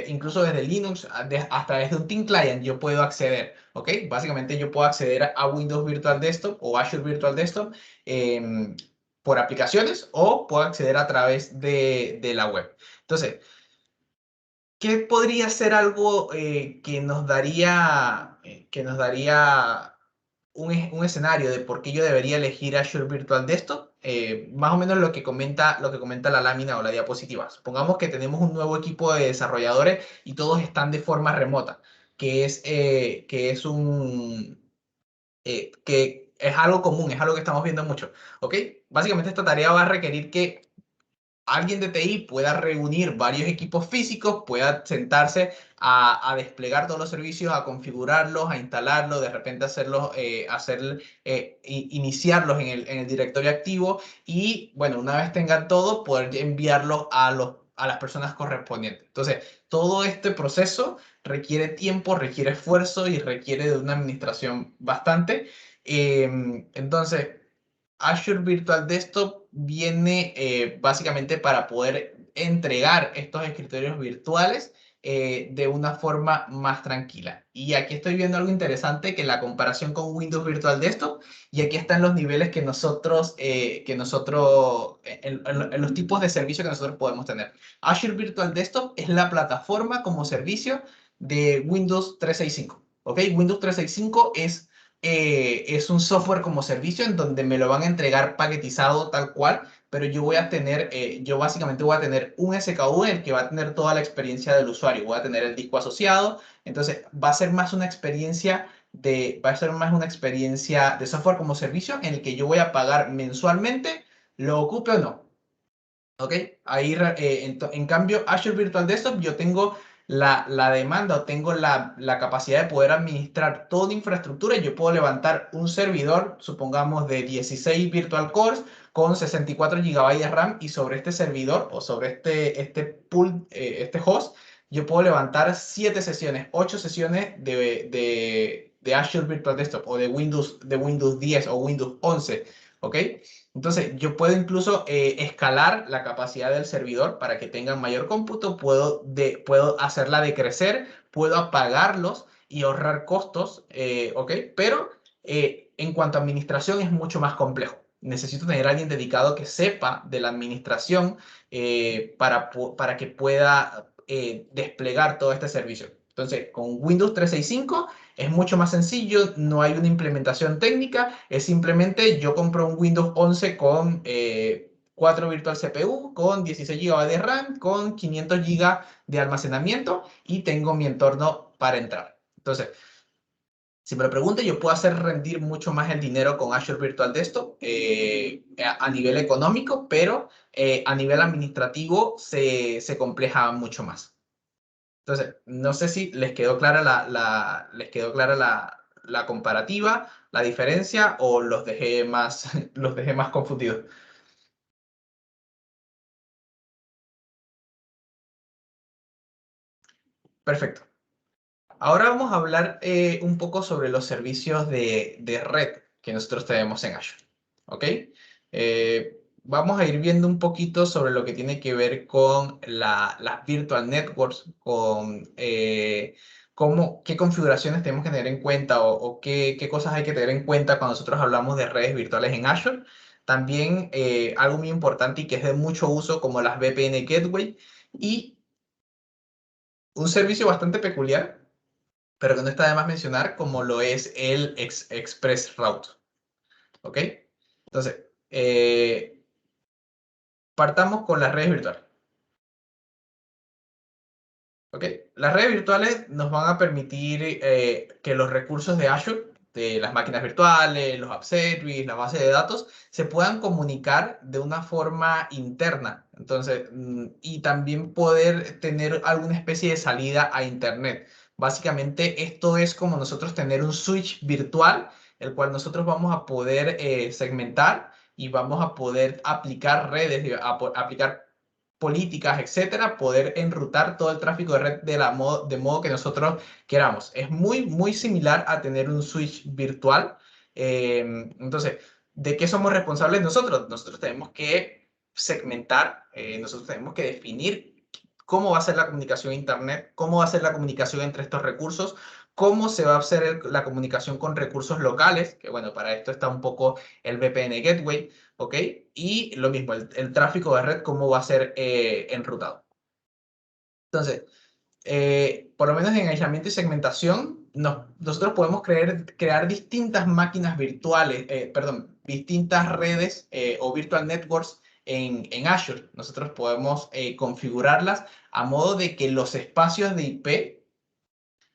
incluso desde Linux, hasta desde un Team Client yo puedo acceder, ¿ok? Básicamente yo puedo acceder a Windows Virtual Desktop o Azure Virtual Desktop por aplicaciones o puedo acceder a través de la web. Entonces, ¿qué podría ser algo que nos daría un escenario de por qué yo debería elegir Azure Virtual Desktop? Más o menos lo que comenta la lámina o la diapositiva. Supongamos que tenemos un nuevo equipo de desarrolladores y todos están de forma remota, que es algo común, es algo que estamos viendo mucho. ¿Ok? Básicamente esta tarea va a requerir que alguien de TI pueda reunir varios equipos físicos, pueda sentarse a desplegar todos los servicios, a configurarlos, a instalarlos, de repente iniciarlos en el directorio activo y, bueno, una vez tengan todo, poder enviarlos a las personas correspondientes. Entonces, todo este proceso requiere tiempo, requiere esfuerzo y requiere de una administración bastante. Entonces, Azure Virtual Desktop viene básicamente para poder entregar estos escritorios virtuales de una forma más tranquila. Y aquí estoy viendo algo interesante, que la comparación con Windows Virtual Desktop, y aquí están los niveles en los tipos de servicio que nosotros podemos tener. Azure Virtual Desktop es la plataforma como servicio de Windows 365. ¿Ok? Windows 365 es un software como servicio en donde me lo van a entregar paquetizado tal cual, pero yo básicamente voy a tener un SKU en el que va a tener toda la experiencia del usuario, voy a tener el disco asociado, entonces va a ser más una experiencia de software como servicio en el que yo voy a pagar mensualmente, lo ocupe o no. ¿Ok? En cambio, Azure Virtual Desktop, yo tengo la demanda o tengo la capacidad de poder administrar toda infraestructura y yo puedo levantar un servidor, supongamos, de 16 virtual cores con 64 GB de RAM y sobre este servidor o sobre este host, yo puedo levantar 7 sesiones, 8 sesiones de Azure Virtual Desktop o de Windows 10 o Windows 11. ¿Ok? Entonces, yo puedo incluso escalar la capacidad del servidor para que tengan mayor cómputo, puedo hacerla decrecer, puedo apagarlos y ahorrar costos, ¿ok? Pero en cuanto a administración es mucho más complejo. Necesito tener a alguien dedicado que sepa de la administración para que pueda desplegar todo este servicio. Entonces, con Windows 365 es mucho más sencillo, no hay una implementación técnica, es simplemente yo compro un Windows 11 con 4 virtual CPU, con 16 GB de RAM, con 500 GB de almacenamiento y tengo mi entorno para entrar. Entonces, si me lo pregunto, yo puedo hacer rendir mucho más el dinero con Azure Virtual Desktop a nivel económico, pero a nivel administrativo se compleja mucho más. Entonces, no sé si les quedó clara la comparativa, la diferencia, o los dejé más confundidos. Perfecto. Ahora vamos a hablar un poco sobre los servicios de red que nosotros tenemos en Azure. ¿Ok? Vamos a ir viendo un poquito sobre lo que tiene que ver con las virtual networks, con qué configuraciones tenemos que tener en cuenta o qué cosas hay que tener en cuenta cuando nosotros hablamos de redes virtuales en Azure. También algo muy importante y que es de mucho uso, como las VPN Gateway, y un servicio bastante peculiar, pero que no está de más mencionar, como lo es el Express Route. ¿Ok? Entonces, partamos con las redes virtuales. ¿Ok? Las redes virtuales nos van a permitir que los recursos de Azure las máquinas virtuales, los app service, las bases de datos, se puedan comunicar de una forma interna. Entonces, y también poder tener alguna especie de salida a Internet. Básicamente, esto es como nosotros tener un switch virtual, el cual nosotros vamos a poder segmentar y vamos a poder aplicar redes, aplicar políticas, etcétera, poder enrutar todo el tráfico de red de modo que nosotros queramos. Es muy, muy similar a tener un switch virtual. Entonces, ¿de qué somos responsables nosotros? Nosotros tenemos que segmentar, nosotros tenemos que definir cómo va a ser la comunicación a Internet, cómo va a ser la comunicación entre estos recursos, cómo se va a hacer la comunicación con recursos locales, que bueno, para esto está un poco el VPN Gateway, ¿ok? Y lo mismo, el tráfico de red, cómo va a ser enrutado. Entonces, por lo menos en aislamiento y segmentación, nosotros podemos crear distintas máquinas virtuales, perdón, distintas redes o virtual networks en Azure. Nosotros podemos configurarlas a modo de que los espacios de IP,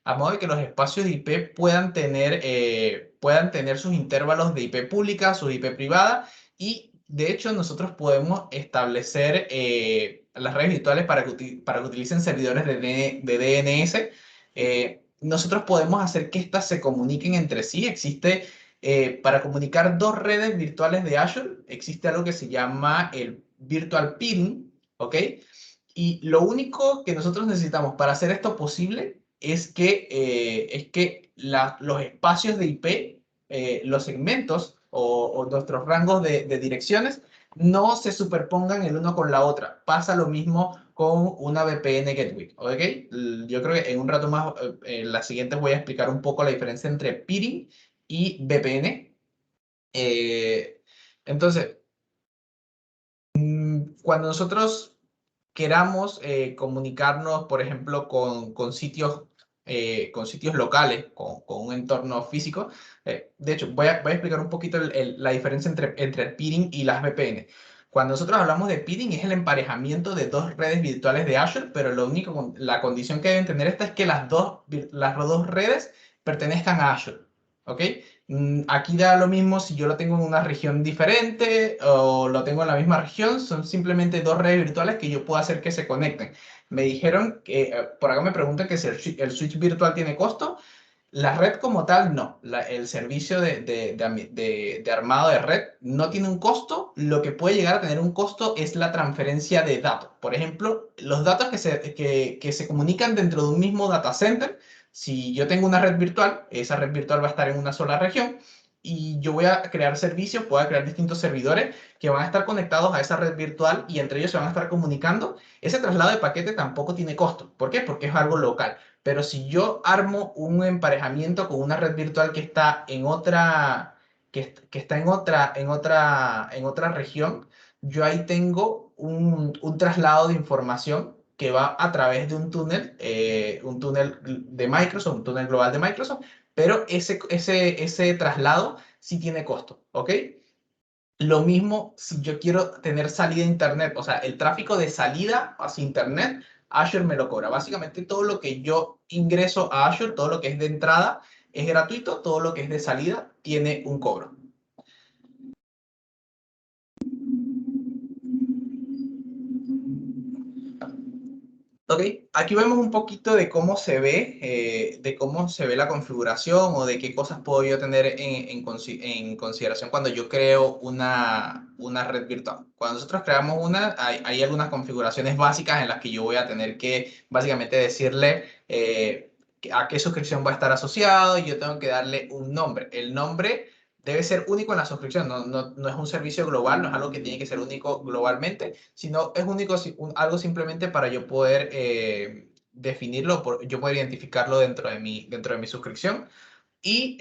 a modo de que los espacios de IP puedan tener sus intervalos de IP pública, su IP privada, y de hecho nosotros podemos establecer las redes virtuales para que utilicen servidores de DNS. Nosotros podemos hacer que éstas se comuniquen entre sí. Existe, para comunicar dos redes virtuales de Azure, existe algo que se llama el Virtual Peering, ¿ok? Y lo único que nosotros necesitamos para hacer esto posible es que los espacios de IP, los segmentos o nuestros rangos de direcciones no se superpongan el uno con la otra. Pasa lo mismo con una VPN Gateway, ¿ok? Yo creo que en un rato más, en la siguiente voy a explicar un poco la diferencia entre peering y VPN. Eh, entonces, cuando nosotros queramos comunicarnos, por ejemplo, con sitios locales, con un entorno físico. De hecho, voy a explicar un poquito la diferencia entre el peering y las VPN. Cuando nosotros hablamos de peering es el emparejamiento de dos redes virtuales de Azure, pero la condición que deben tener esta es que las dos redes pertenezcan a Azure. ¿Ok? Aquí da lo mismo si yo lo tengo en una región diferente o lo tengo en la misma región, son simplemente dos redes virtuales que yo puedo hacer que se conecten. Me dijeron que, por acá me preguntan que si el switch virtual tiene costo. La red como tal, no. El servicio de armado de red no tiene un costo. Lo que puede llegar a tener un costo es la transferencia de datos. Por ejemplo, los datos que se comunican dentro de un mismo data center. Si yo tengo una red virtual, esa red virtual va a estar en una sola región y yo voy a crear servicios, puedo crear distintos servidores que van a estar conectados a esa red virtual y entre ellos se van a estar comunicando. Ese traslado de paquete tampoco tiene costo. ¿Por qué? Porque es algo local. Pero si yo armo un emparejamiento con una red virtual que está en otra, que está en otra región, yo ahí tengo un traslado de información que va a través de un túnel de Microsoft, un túnel global de Microsoft, pero ese traslado sí tiene costo, ¿ok? Lo mismo si yo quiero tener salida a Internet, o sea, el tráfico de salida hacia Internet, Azure me lo cobra. Básicamente todo lo que yo ingreso a Azure, todo lo que es de entrada, es gratuito, todo lo que es de salida tiene un cobro. Ok, aquí vemos un poquito de cómo se ve la configuración o de qué cosas puedo yo tener en consideración cuando yo creo una red virtual. Cuando nosotros creamos hay algunas configuraciones básicas en las que yo voy a tener que básicamente decirle a qué suscripción va a estar asociado y yo tengo que darle un nombre. El nombre debe ser único en la suscripción, no es un servicio global, no es algo que tiene que ser único globalmente, sino es único, algo simplemente para yo poder definirlo, yo poder identificarlo dentro de mi suscripción. Y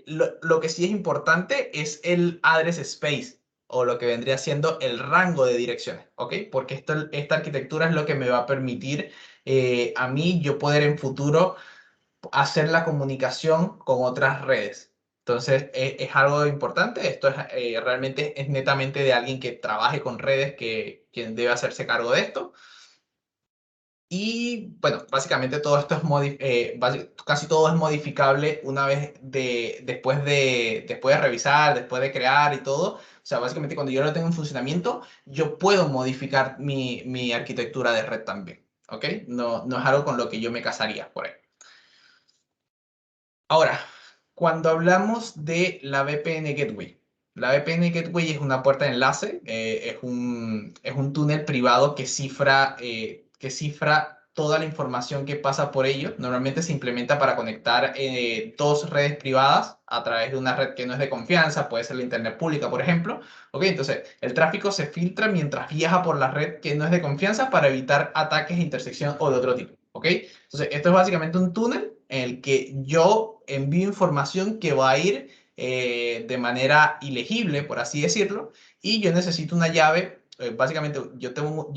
lo que sí es importante es el address space o lo que vendría siendo el rango de direcciones, ¿ok? Porque esta arquitectura es lo que me va a permitir a mí yo poder en futuro hacer la comunicación con otras redes. Entonces, es algo importante. Esto realmente es netamente de alguien que trabaje con redes quien debe hacerse cargo de esto. Y bueno, básicamente todo esto es casi todo es modificable una vez después de revisar, después de crear y todo. O sea, básicamente cuando yo lo tengo en funcionamiento, yo puedo modificar mi arquitectura de red también. ¿Ok? No, no es algo con lo que yo me casaría por ahí. Ahora, cuando hablamos de la VPN Gateway, la VPN Gateway es una puerta de enlace, es un túnel privado que cifra toda la información que pasa por ello. Normalmente se implementa para conectar dos redes privadas a través de una red que no es de confianza, puede ser la internet pública, por ejemplo. ¿Ok? Entonces, el tráfico se filtra mientras viaja por la red que no es de confianza para evitar ataques de intersección o de otro tipo. ¿Ok? Entonces, esto es básicamente un túnel en el que yo envío información que va a ir de manera ilegible, por así decirlo, y yo necesito una llave. Básicamente, yo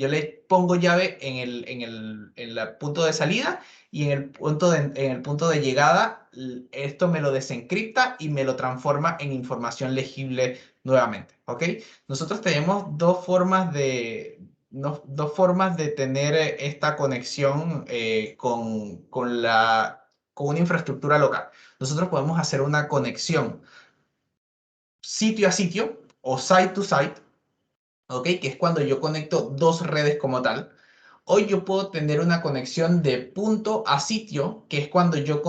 le pongo llave en el punto de salida y en el punto de llegada, esto me lo desencripta y me lo transforma en información legible nuevamente. ¿Ok? Nosotros tenemos dos formas de tener esta conexión con una infraestructura local. Nosotros podemos hacer una conexión sitio a sitio o site to site, ¿ok? Que es cuando yo conecto dos redes como tal. Hoy yo puedo tener una conexión de punto a sitio, que es cuando yo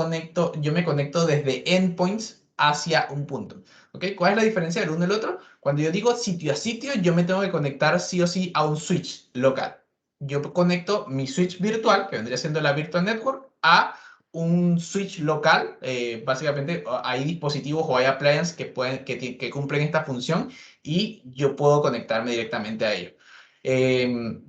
me conecto desde endpoints hacia un punto. ¿Ok? ¿Cuál es la diferencia del uno y el otro? Cuando yo digo sitio a sitio, yo me tengo que conectar sí o sí a un switch local. Yo conecto mi switch virtual, que vendría siendo la Virtual Network, a un switch local. Básicamente hay dispositivos o hay appliances que cumplen esta función y yo puedo conectarme directamente a ello. Em,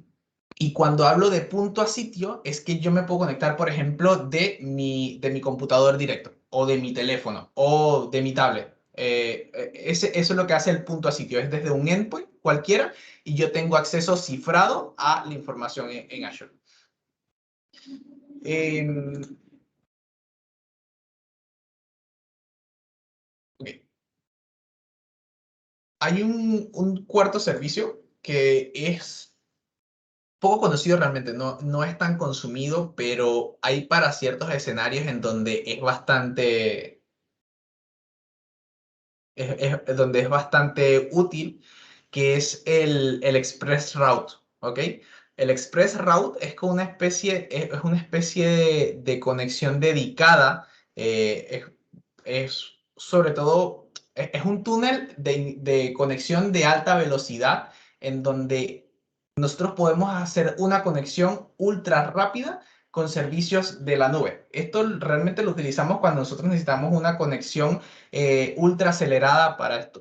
y cuando hablo de punto a sitio, es que yo me puedo conectar, por ejemplo, de mi computador directo, o de mi teléfono, o de mi tablet. Eso es lo que hace el punto a sitio, es desde un endpoint cualquiera y yo tengo acceso cifrado a la información en Azure. Em, ok. Hay un cuarto servicio que es poco conocido realmente, no, no es tan consumido, pero hay para ciertos escenarios en donde donde es bastante útil, que es el Express Route, ¿ok? El Express Route es como es una especie de conexión dedicada, es sobre todo, es un túnel de conexión de alta velocidad en donde nosotros podemos hacer una conexión ultra rápida con servicios de la nube. Esto realmente lo utilizamos cuando nosotros necesitamos una conexión ultra acelerada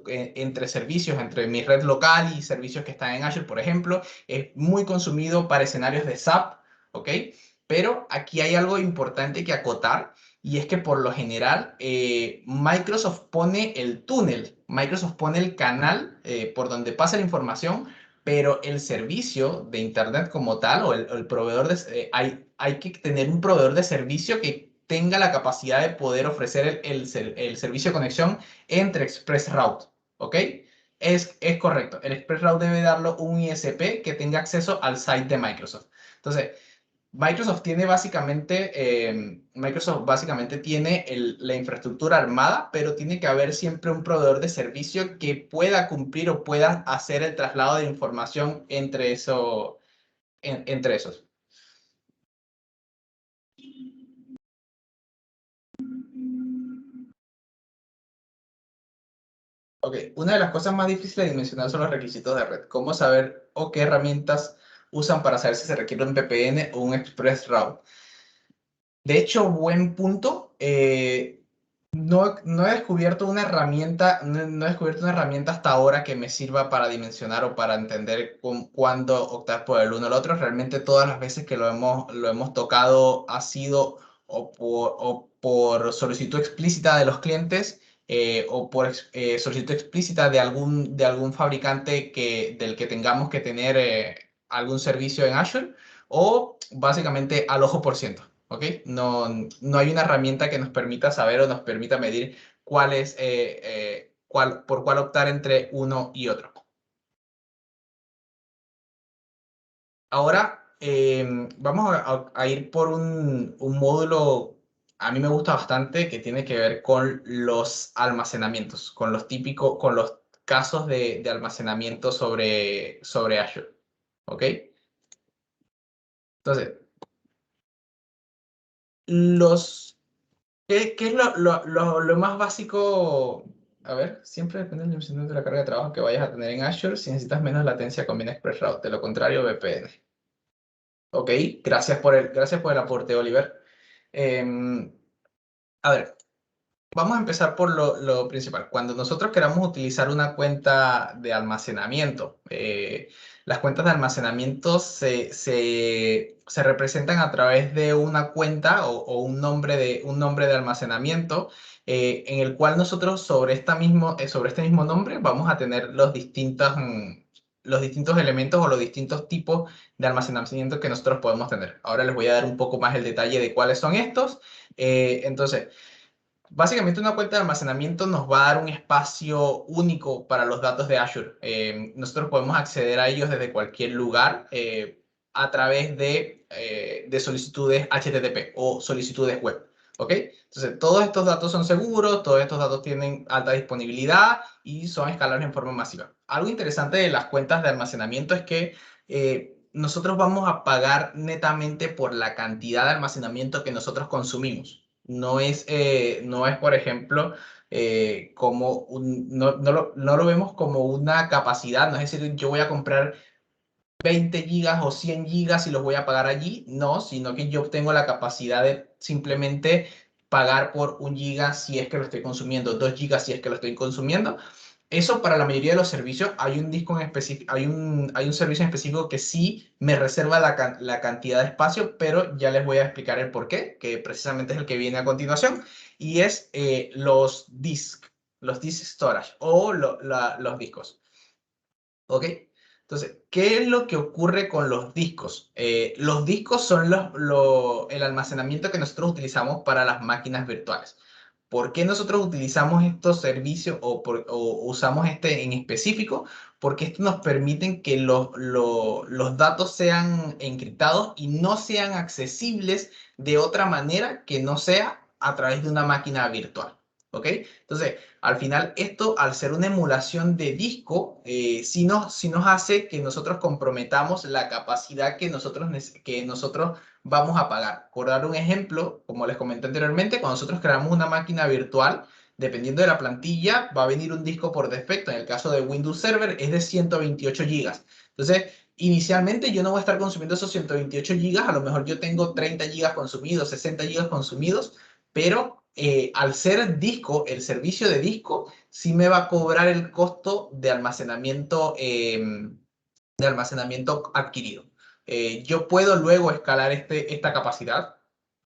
entre servicios, entre mi red local y servicios que están en Azure, por ejemplo. Es muy consumido para escenarios de SAP, ¿ok? Pero aquí hay algo importante que acotar y es que por lo general Microsoft pone el túnel, Microsoft pone el canal por donde pasa la información, pero el servicio de Internet como tal o el proveedor hay que tener un proveedor de servicio que tenga la capacidad de poder ofrecer el servicio de conexión entre ExpressRoute, ¿ok? Es correcto. El ExpressRoute debe darlo un ISP que tenga acceso al site de Microsoft. Entonces, Microsoft básicamente tiene la infraestructura armada, pero tiene que haber siempre un proveedor de servicio que pueda cumplir o pueda hacer el traslado de información entre esos. Ok, una de las cosas más difíciles de dimensionar son los requisitos de red. ¿Cómo saber o qué herramientas usan para saber si se requiere un VPN o un Express Route? De hecho, buen punto. No he descubierto una herramienta, no he descubierto una herramienta hasta ahora que me sirva para dimensionar o para entender cuándo optar por el uno o el otro. Realmente todas las veces que lo hemos tocado ha sido o por solicitud explícita de los clientes o por solicitud explícita de algún fabricante del que tengamos que tener algún servicio en Azure o básicamente al ojo por ciento. ¿Ok? No, no hay una herramienta que nos permita saber o nos permita medir por cuál optar entre uno y otro. Ahora, vamos a ir por un módulo, a mí me gusta bastante, que tiene que ver con los almacenamientos, con los típicos, con los casos de almacenamiento sobre Azure. ¿Ok? Entonces, ¿qué es lo más básico? A ver, siempre depende del nivel de la carga de trabajo que vayas a tener en Azure. Si necesitas menos latencia, conviene ExpressRoute. De lo contrario, VPN. Ok, gracias por el aporte, Oliver. Em, a ver, vamos a empezar por lo principal. Cuando nosotros queramos utilizar una cuenta de almacenamiento, las cuentas de almacenamiento se representan a través de una cuenta o un nombre de almacenamiento en el cual nosotros sobre este mismo nombre vamos a tener los distintos elementos o los distintos tipos de almacenamiento que nosotros podemos tener. Ahora les voy a dar un poco más el detalle de cuáles son estos. Entonces, básicamente una cuenta de almacenamiento nos va a dar un espacio único para los datos de Azure. Nosotros podemos acceder a ellos desde cualquier lugar a través de solicitudes HTTP o solicitudes web. ¿Ok? Entonces, todos estos datos son seguros, todos estos datos tienen alta disponibilidad y son escalables en forma masiva. Algo interesante de las cuentas de almacenamiento es que nosotros vamos a pagar netamente por la cantidad de almacenamiento que nosotros consumimos. No es, por ejemplo, no lo vemos como una capacidad, no es decir, yo voy a comprar 20 gigas o 100 gigas y los voy a pagar allí, no, sino que yo tengo la capacidad de simplemente pagar por 1 giga si es que lo estoy consumiendo, 2 gigas si es que lo estoy consumiendo. Eso para la mayoría de los servicios, hay un disco en específico, hay un servicio en específico que sí me reserva la cantidad de espacio, pero ya les voy a explicar el por qué, que precisamente es el que viene a continuación, y es los disk storage o los discos. ¿Ok? Entonces, ¿qué es lo que ocurre con los discos? Los discos son el almacenamiento que nosotros utilizamos para las máquinas virtuales. ¿Por qué nosotros utilizamos estos servicios o usamos este en específico? Porque esto nos permite que los datos sean encriptados y no sean accesibles de otra manera que no sea a través de una máquina virtual. ¿Ok? Entonces, al final, esto, al ser una emulación de disco, sí nos hace que nosotros comprometamos la capacidad que nosotros vamos a pagar. Por dar un ejemplo, como les comenté anteriormente, cuando nosotros creamos una máquina virtual, dependiendo de la plantilla, va a venir un disco por defecto. En el caso de Windows Server es de 128 gigas. Entonces, inicialmente yo no voy a estar consumiendo esos 128 gigas. A lo mejor yo tengo 30 gigas consumidos, 60 gigas consumidos, pero al ser disco, el servicio de disco sí me va a cobrar el costo de almacenamiento adquirido. Yo puedo luego escalar esta capacidad.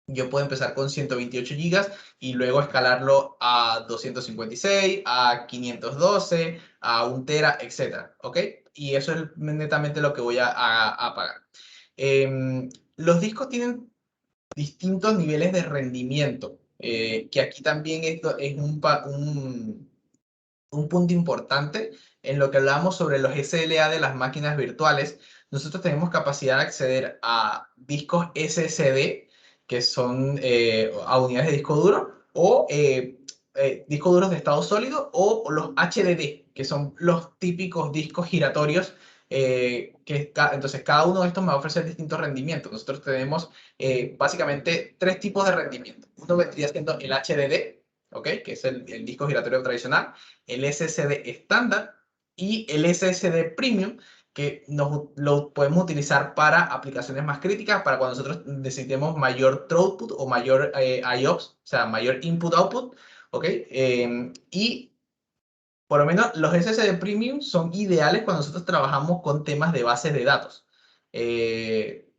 Yo puedo empezar con 128 gigas y luego escalarlo a 256, a 512, a 1 tera, etcétera, ¿ok? Y eso es netamente lo que voy a pagar. Los discos tienen distintos niveles de rendimiento, que aquí también esto es un punto importante en lo que hablamos sobre los SLA de las máquinas virtuales. Nosotros tenemos capacidad de acceder a discos SSD, que son a unidades de disco duro, o discos duros de estado sólido, o los HDD, que son los típicos discos giratorios. Entonces, cada uno de estos me va a ofrecer distintos rendimientos. Nosotros tenemos básicamente 3 tipos de rendimiento. Uno vendría siendo el HDD, ¿ok? Que es el disco giratorio tradicional, el SSD estándar y el SSD Premium, que lo podemos utilizar para aplicaciones más críticas, para cuando nosotros necesitemos mayor throughput o mayor IOPS, o sea, mayor input-output, ¿ok? Y por lo menos los SSD Premium son ideales cuando nosotros trabajamos con temas de bases de datos. Eh,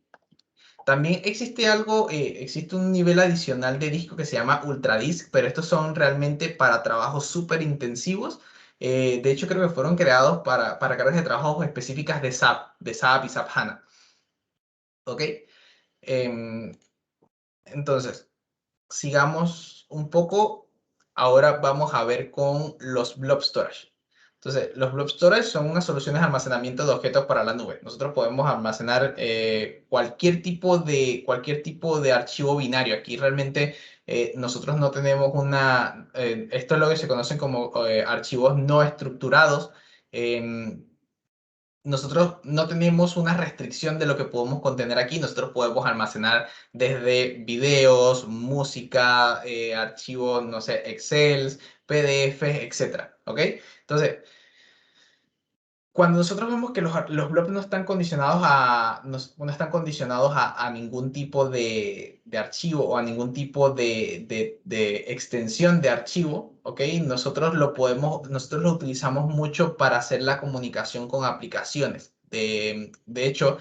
También existe un nivel adicional de disco que se llama UltraDisk, pero estos son realmente para trabajos súper intensivos. De hecho, creo que fueron creados para cargas de trabajo específicas de SAP y SAP HANA. ¿Ok? Em, entonces, sigamos un poco. Ahora vamos a ver con los blob storage. Entonces, los blob storage son unas soluciones de almacenamiento de objetos para la nube. Nosotros podemos almacenar cualquier tipo de archivo binario. Aquí realmente nosotros no tenemos esto es lo que se conocen como archivos no estructurados. Em, Nosotros no tenemos una restricción de lo que podemos contener aquí. Nosotros podemos almacenar desde videos, música, archivos, no sé, Excel, PDFs, etcétera. ¿Ok? Entonces, cuando nosotros vemos que los blobs no están condicionados no están condicionados a ningún tipo de archivo o a ningún tipo de extensión de archivo, ¿ok? Nosotros lo utilizamos mucho para hacer la comunicación con aplicaciones. De hecho,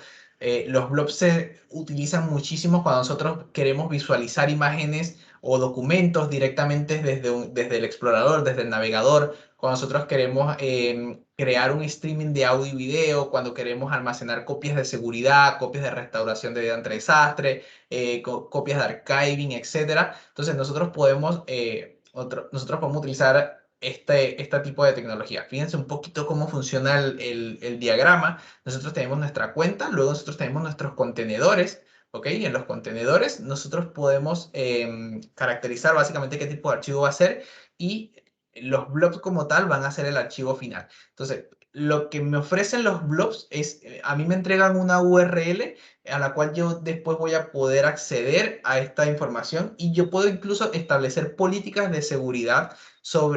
los blobs se utilizan muchísimo cuando nosotros queremos visualizar imágenes o documentos directamente desde el explorador, desde el navegador, cuando nosotros queremos crear un streaming de audio y video, cuando queremos almacenar copias de seguridad, copias de restauración de ante desastre, copias de archiving, etcétera. Entonces nosotros podemos utilizar este tipo de tecnología. Fíjense un poquito cómo funciona el diagrama. Nosotros tenemos nuestra cuenta, luego nosotros tenemos nuestros contenedores. ¿Ok? En los contenedores nosotros podemos caracterizar básicamente qué tipo de archivo va a ser y los blobs como tal van a ser el archivo final. Entonces, lo que me ofrecen los blobs es, a mí me entregan una URL a la cual yo después voy a poder acceder a esta información y yo puedo incluso establecer políticas de seguridad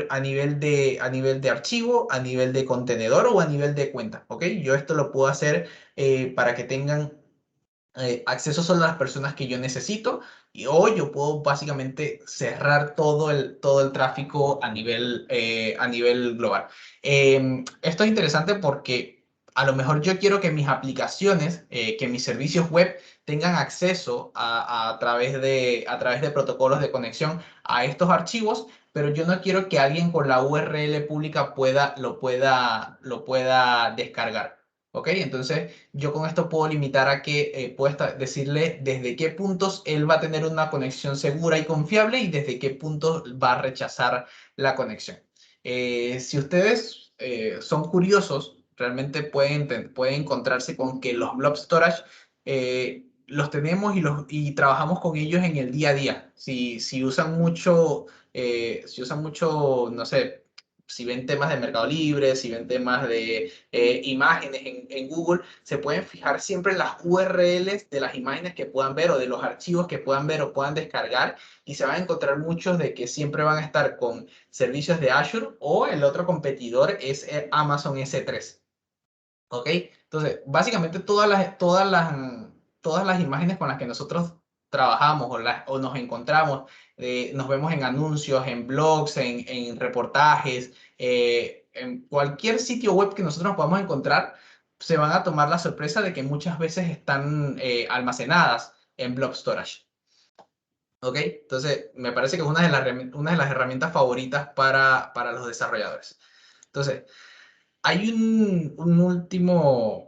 a nivel de archivo, a nivel de contenedor o a nivel de cuenta. ¿Ok? Yo esto lo puedo hacer para que tengan acceso solo a las personas que yo necesito y hoy yo puedo básicamente cerrar todo el tráfico a nivel global. Esto es interesante porque a lo mejor yo quiero que mis aplicaciones, que mis servicios web tengan acceso a través de protocolos de conexión a estos archivos, pero yo no quiero que alguien con la URL pública lo pueda descargar. ¿Ok? Entonces, yo con esto puedo limitar a que decirle desde qué puntos él va a tener una conexión segura y confiable y desde qué puntos va a rechazar la conexión. Si ustedes son curiosos, realmente pueden encontrarse con que los blob storage los tenemos y trabajamos con ellos en el día a día. Si usan mucho, no sé, si ven temas de Mercado Libre, si ven temas de imágenes en Google, se pueden fijar siempre en las URLs de las imágenes que puedan ver o de los archivos que puedan ver o puedan descargar y se van a encontrar muchos de que siempre van a estar con servicios de Azure o el otro competidor es Amazon S3. ¿Ok? Entonces, básicamente todas las imágenes con las que nosotros trabajamos o nos encontramos, nos vemos en anuncios, en blogs, en reportajes, en cualquier sitio web que nosotros podamos encontrar, se van a tomar la sorpresa de que muchas veces están almacenadas en blob storage. ¿Ok? Entonces, me parece que es una de las herramientas favoritas para los desarrolladores. Entonces, hay un último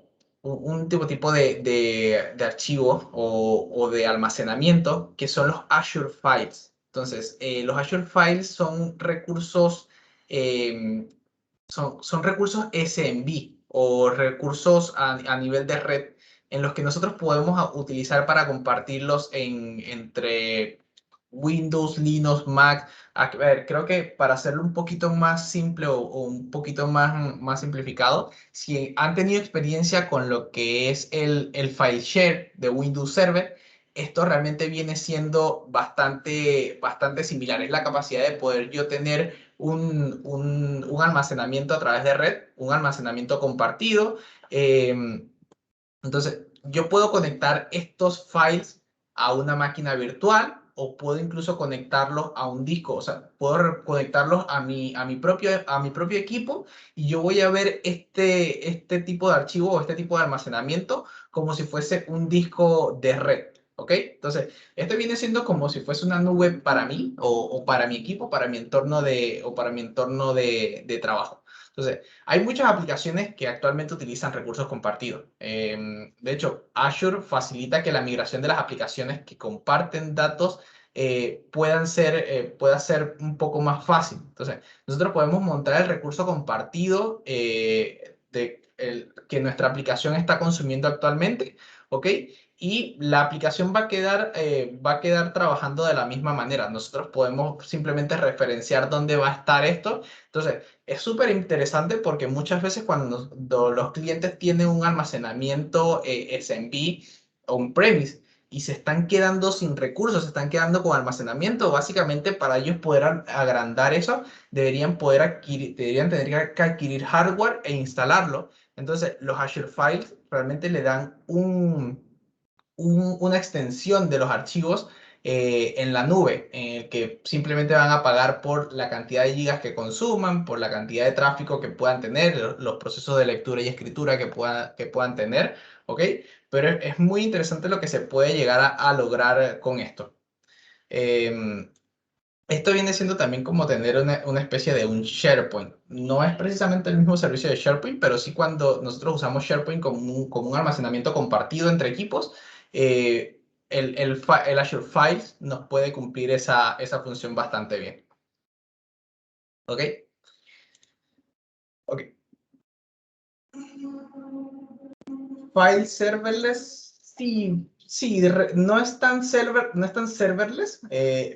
tipo de archivo o de almacenamiento que son los Azure Files. Entonces, los Azure Files eh, son recursos SMB o recursos a nivel de red en los que nosotros podemos utilizar para compartirlos entre Windows, Linux, Mac. A ver, creo que para hacerlo un poquito más simple o un poquito más simplificado, si han tenido experiencia con lo que es el file share de Windows Server, esto realmente viene siendo bastante similar. Es la capacidad de poder yo tener un almacenamiento a través de red, un almacenamiento compartido. Entonces, yo puedo conectar estos files a una máquina virtual o puedo incluso conectarlos a un disco. O sea, puedo conectarlos a mi propio equipo y yo voy a ver este tipo de archivo o este tipo de almacenamiento como si fuese un disco de red. ¿Ok? Entonces, esto viene siendo como si fuese una nube para mí o para mi equipo, para mi entorno de trabajo. Entonces, hay muchas aplicaciones que actualmente utilizan recursos compartidos. De hecho, Azure facilita que la migración de las aplicaciones que comparten datos pueda ser un poco más fácil. Entonces, nosotros podemos montar el recurso compartido que nuestra aplicación está consumiendo actualmente, ¿ok? Y la aplicación va a quedar trabajando de la misma manera. Nosotros podemos simplemente referenciar dónde va a estar esto. Entonces, es súper interesante porque muchas veces cuando los clientes tienen un almacenamiento SMB on-premise y se están quedando sin recursos, se están quedando con almacenamiento, básicamente para ellos poder agrandar eso, deberían tener que adquirir hardware e instalarlo. Entonces, los Azure Files realmente le dan una extensión de los archivos en la nube, en el que simplemente van a pagar por la cantidad de gigas que consuman, por la cantidad de tráfico que puedan tener, los procesos de lectura y escritura que puedan tener, ¿ok? Pero es muy interesante lo que se puede llegar a lograr con esto. Esto viene siendo también como tener una especie de un SharePoint. No es precisamente el mismo servicio de SharePoint, pero sí cuando nosotros usamos SharePoint como un almacenamiento compartido entre equipos, el Azure Files nos puede cumplir esa función bastante bien. ¿Ok? Ok. File serverless, sí, sí, no es tan serverless,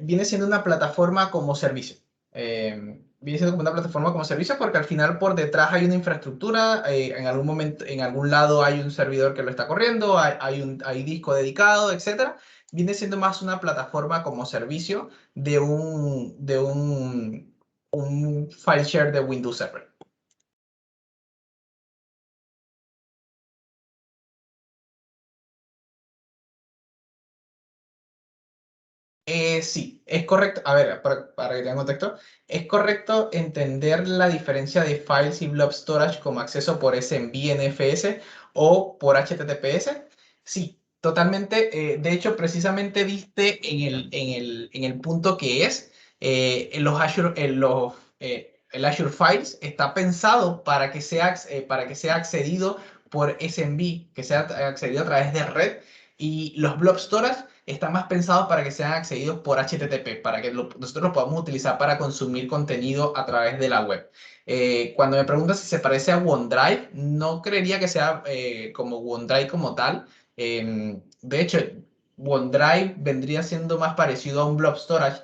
viene siendo una plataforma como servicio. Viene siendo como una plataforma como servicio porque al final por detrás hay una infraestructura, en algún momento, en algún lado hay un servidor que lo está corriendo, hay disco dedicado, etcétera. Viene siendo más una plataforma como servicio un file share de Windows Server. Sí, es correcto. A ver, para que tenga contexto, es correcto entender la diferencia de files y blob storage como acceso por SMB, NFS o por HTTPS. Sí, totalmente. De hecho, precisamente diste en el punto que es el Azure Files está pensado para que sea accedido por SMB, que sea accedido a través de red, y los blob storage están más pensados para que sean accedidos por HTTP, para que nosotros los podamos utilizar para consumir contenido a través de la web. Cuando me preguntas si se parece a OneDrive, no creería que sea como OneDrive como tal. De hecho, OneDrive vendría siendo más parecido a un blob storage,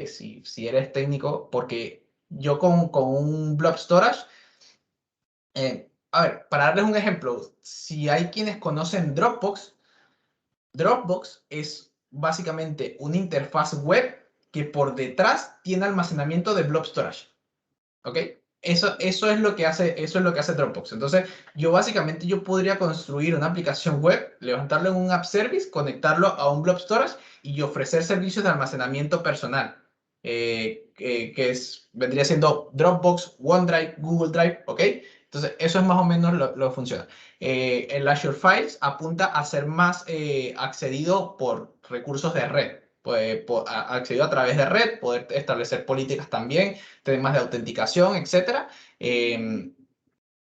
si eres técnico, porque yo con un blob storage, a ver, para darles un ejemplo, si hay quienes conocen Dropbox, Dropbox es básicamente una interfaz web que por detrás tiene almacenamiento de blob storage. ¿Ok? Eso es lo que hace Dropbox. Entonces, yo podría construir una aplicación web, levantarlo en un app service, conectarlo a un blob storage y ofrecer servicios de almacenamiento personal, vendría siendo Dropbox, OneDrive, Google Drive, ¿ok? Entonces, eso es más o menos lo que funciona. El Azure Files apunta a ser más accedido por recursos de red. Accedido a través de red, poder establecer políticas también, temas de autenticación, etcétera,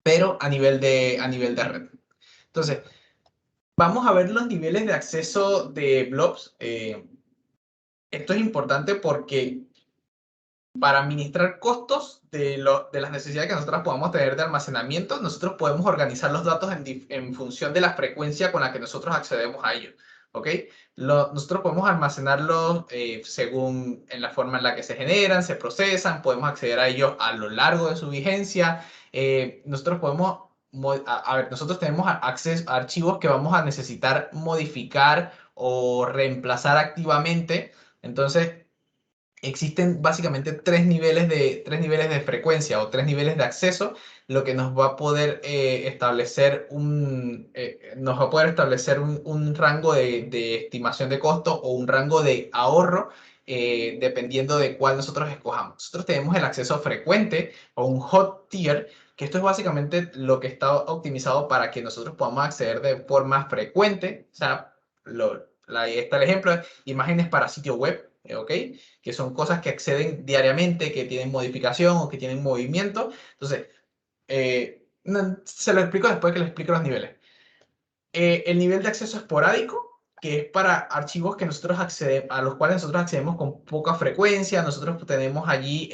pero a nivel de red. Entonces, vamos a ver los niveles de acceso de blobs. Esto es importante porque para administrar costos de las necesidades que nosotros podamos tener de almacenamiento, nosotros podemos organizar los datos en función de la frecuencia con la que nosotros accedemos a ellos. ¿Ok? Nosotros podemos almacenarlos según en la forma en la que se generan, se procesan, podemos acceder a ellos a lo largo de su vigencia. Nosotros podemos, a ver, nosotros tenemos acceso a archivos que vamos a necesitar modificar o reemplazar activamente. Entonces, existen básicamente tres niveles de frecuencia o tres niveles de acceso, lo que nos va a poder establecer un rango de estimación de costo o un rango de ahorro dependiendo de cuál nosotros escojamos. Nosotros tenemos el acceso frecuente o un hot tier, que esto es básicamente lo que está optimizado para que nosotros podamos acceder de forma frecuente. O sea, ahí está el ejemplo, imágenes para sitio web, ¿ok? Que son cosas que acceden diariamente, que tienen modificación o que tienen movimiento. Entonces, se lo explico después que les explique los niveles. El nivel de acceso esporádico, que es para archivos que nosotros a los cuales nosotros accedemos con poca frecuencia. Nosotros tenemos allí,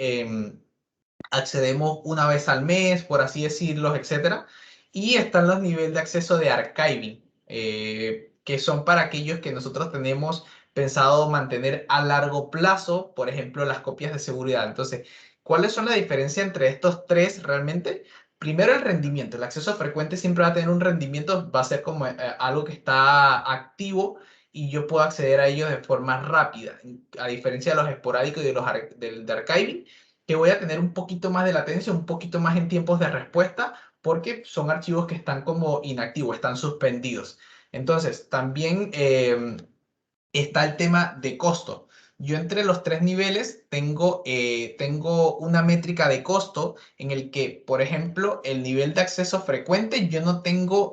accedemos una vez al mes, por así decirlo, etcétera. Y están los niveles de acceso de archiving, que son para aquellos que nosotros tenemos pensado mantener a largo plazo, por ejemplo, las copias de seguridad. Entonces, ¿cuáles son la diferencia entre estos tres realmente? Primero, el rendimiento. El acceso frecuente siempre va a tener un rendimiento, va a ser como algo que está activo y yo puedo acceder a ellos de forma rápida, a diferencia de los esporádicos y de los de archiving, que voy a tener un poquito más de latencia, un poquito más en tiempos de respuesta, porque son archivos que están como inactivos, están suspendidos. Entonces, también está el tema de costo. Yo entre los tres niveles tengo una métrica de costo en el que, por ejemplo, el nivel de acceso frecuente, yo no tengo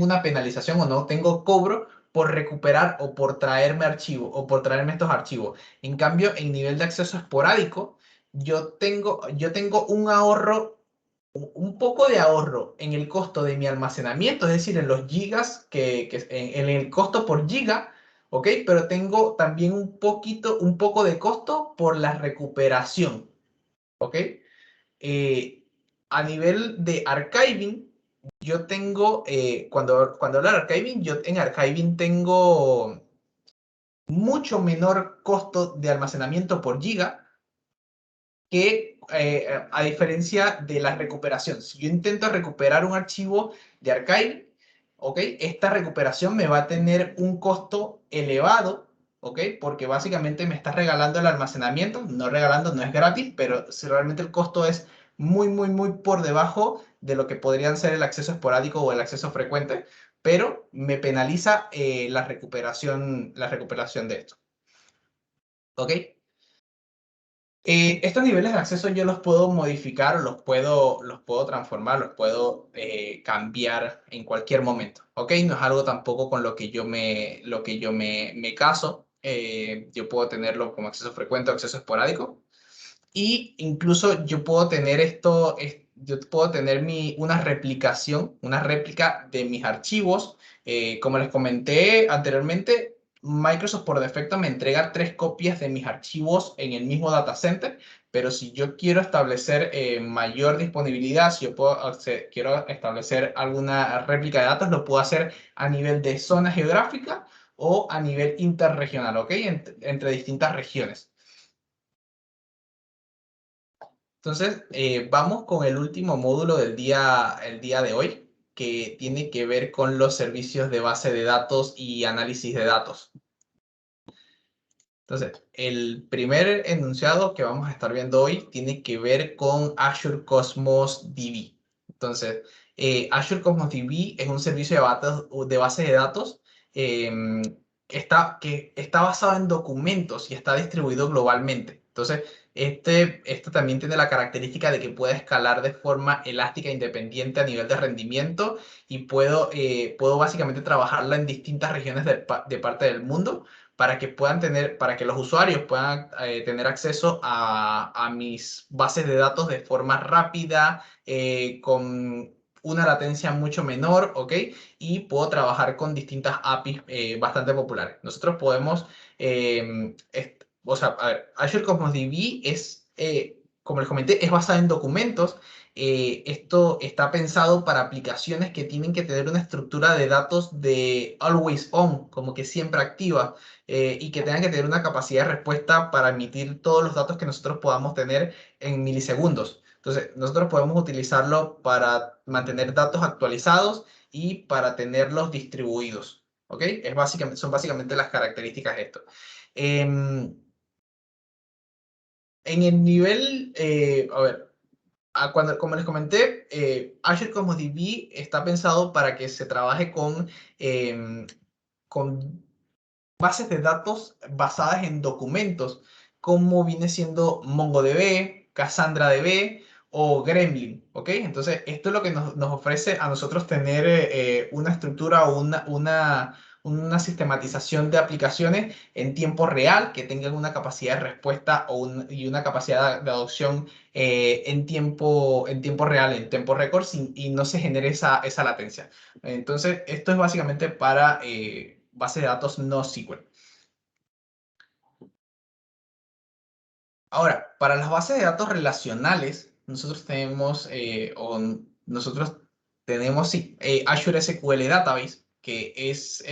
una penalización o no tengo cobro por recuperar o por traerme archivos o por traerme estos archivos. En cambio, en nivel de acceso esporádico, yo tengo un ahorro, un poco de ahorro en el costo de mi almacenamiento, es decir, en los gigas, en el costo por giga, ¿ok? Pero tengo también un poco de costo por la recuperación, ¿ok? Eh, a nivel de archiving, yo tengo, cuando hablo de archiving, yo en archiving tengo mucho menor costo de almacenamiento por giga, que a diferencia de la recuperación. Si yo intento recuperar un archivo de archive, ¿ok? Esta recuperación me va a tener un costo elevado, ¿ok? Porque básicamente me está regalando el almacenamiento, no regalando, no es gratis, pero si realmente el costo es muy, muy, muy por debajo de lo que podrían ser el acceso esporádico o el acceso frecuente, pero me penaliza la recuperación de esto, ¿ok? Estos niveles de acceso yo los puedo modificar, los puedo transformar, los puedo cambiar en cualquier momento, ¿ok? No es algo tampoco con lo que yo me caso. Yo puedo tenerlo como acceso frecuente o acceso esporádico. Y incluso yo puedo tener yo puedo tener una réplica de mis archivos. Como les comenté anteriormente, Microsoft por defecto me entrega 3 copias de mis archivos en el mismo data center, pero si yo quiero establecer mayor disponibilidad, si yo quiero establecer alguna réplica de datos, lo puedo hacer a nivel de zona geográfica o a nivel interregional, ¿ok? Entre distintas regiones. Entonces, vamos con el último módulo el día de hoy, que tiene que ver con los servicios de base de datos y análisis de datos. Entonces, el primer enunciado que vamos a estar viendo hoy tiene que ver con Azure Cosmos DB. Entonces, Azure Cosmos DB es un servicio de base de datos em, que está basado en documentos y está distribuido globalmente. Entonces, este también tiene la característica de que puede escalar de forma elástica e independiente a nivel de rendimiento y puedo básicamente trabajarla en distintas regiones de parte del mundo para que los usuarios puedan tener acceso a mis bases de datos de forma rápida, con una latencia mucho menor, ¿ok? Y puedo trabajar con distintas APIs bastante populares. Nosotros podemos, o sea, a ver, Azure Cosmos DB como les comenté, es basado en documentos. Esto está pensado para aplicaciones que tienen que tener una estructura de datos de always on, como que siempre activa, y que tengan que tener una capacidad de respuesta para emitir todos los datos que nosotros podamos tener en milisegundos. Entonces, nosotros podemos utilizarlo para mantener datos actualizados y para tenerlos distribuidos. ¿Ok? Son básicamente las características de esto. Em, en el nivel, a ver, como les comenté, Azure Cosmos DB está pensado para que se trabaje con bases de datos basadas en documentos, como viene siendo MongoDB, CassandraDB o Gremlin, ¿ok? Entonces, esto es lo que nos ofrece a nosotros tener una estructura o una sistematización de aplicaciones en tiempo real que tengan una capacidad de respuesta y una capacidad de adopción en tiempo real, en tiempo récord, y no se genere esa latencia. Entonces, esto es básicamente base de datos NoSQL. Ahora, para las bases de datos relacionales, nosotros tenemos, sí, Azure SQL Database, que es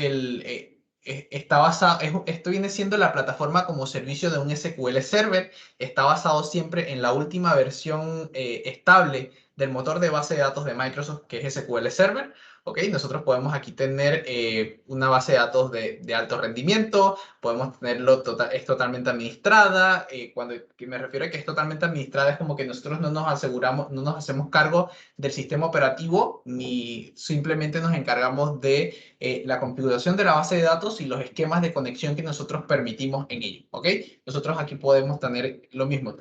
está basado, esto viene siendo la plataforma como servicio de un SQL Server, está basado siempre en la última versión estable del motor de base de datos de Microsoft, que es SQL Server. ¿Ok? Nosotros podemos aquí tener una base de datos de alto rendimiento, podemos tenerlo, es totalmente administrada. Cuando que me refiero a que es totalmente administrada, es como que nosotros no nos aseguramos, no nos hacemos cargo del sistema operativo, ni simplemente nos encargamos de la configuración de la base de datos y los esquemas de conexión que nosotros permitimos en ello. ¿Ok? Nosotros aquí podemos tener lo mismo.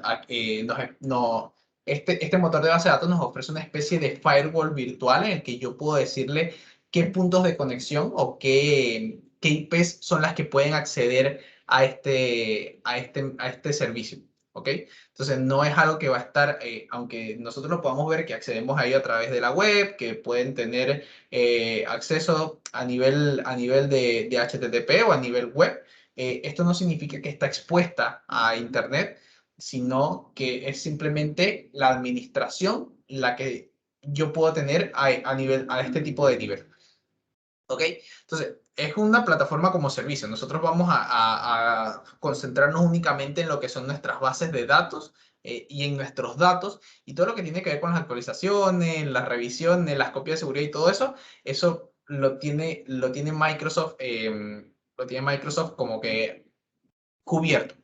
Este motor de base de datos nos ofrece una especie de firewall virtual en el que yo puedo decirle qué puntos de conexión o qué IPs son las que pueden acceder a este servicio. ¿Ok? Entonces no es algo que va a estar, aunque nosotros lo podamos ver que accedemos a ello a través de la web, que pueden tener acceso a nivel de HTTP o a nivel web, esto no significa que está expuesta a Internet, sino que es simplemente la administración la que yo puedo tener a este tipo de nivel. ¿Ok? Entonces, es una plataforma como servicio. Nosotros vamos a concentrarnos únicamente en lo que son nuestras bases de datos y en nuestros datos y todo lo que tiene que ver con las actualizaciones, las revisiones, las copias de seguridad y todo eso, eso lo tiene Microsoft, como que cubierto.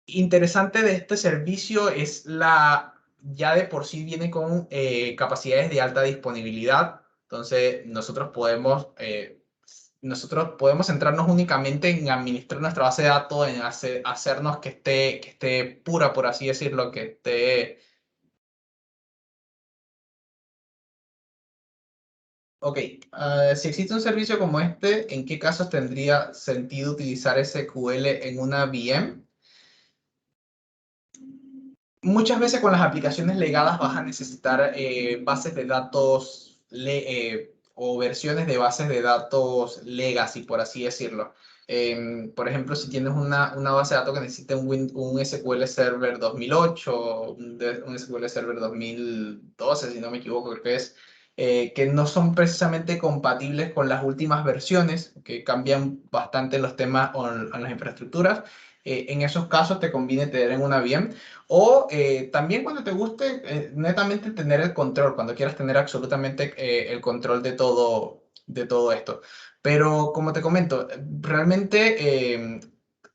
Interesante de este servicio es ya de por sí viene con capacidades de alta disponibilidad. Entonces, nosotros podemos centrarnos únicamente en administrar nuestra base de datos, en hacernos que esté pura, por así decirlo, que esté. Ok, si existe un servicio como este, ¿en qué casos tendría sentido utilizar SQL en una VM? Muchas veces con las aplicaciones legadas vas a necesitar bases de datos o versiones de bases de datos legacy, por así decirlo. Por ejemplo, si tienes una base de datos que necesita un SQL Server 2008, un SQL Server 2012, si no me equivoco, creo que es, que no son precisamente compatibles con las últimas versiones, que cambian bastante los temas o en las infraestructuras. En esos casos te conviene tener en una VM o también cuando te guste netamente tener el control, cuando quieras tener absolutamente el control de todo esto. Pero como te comento, realmente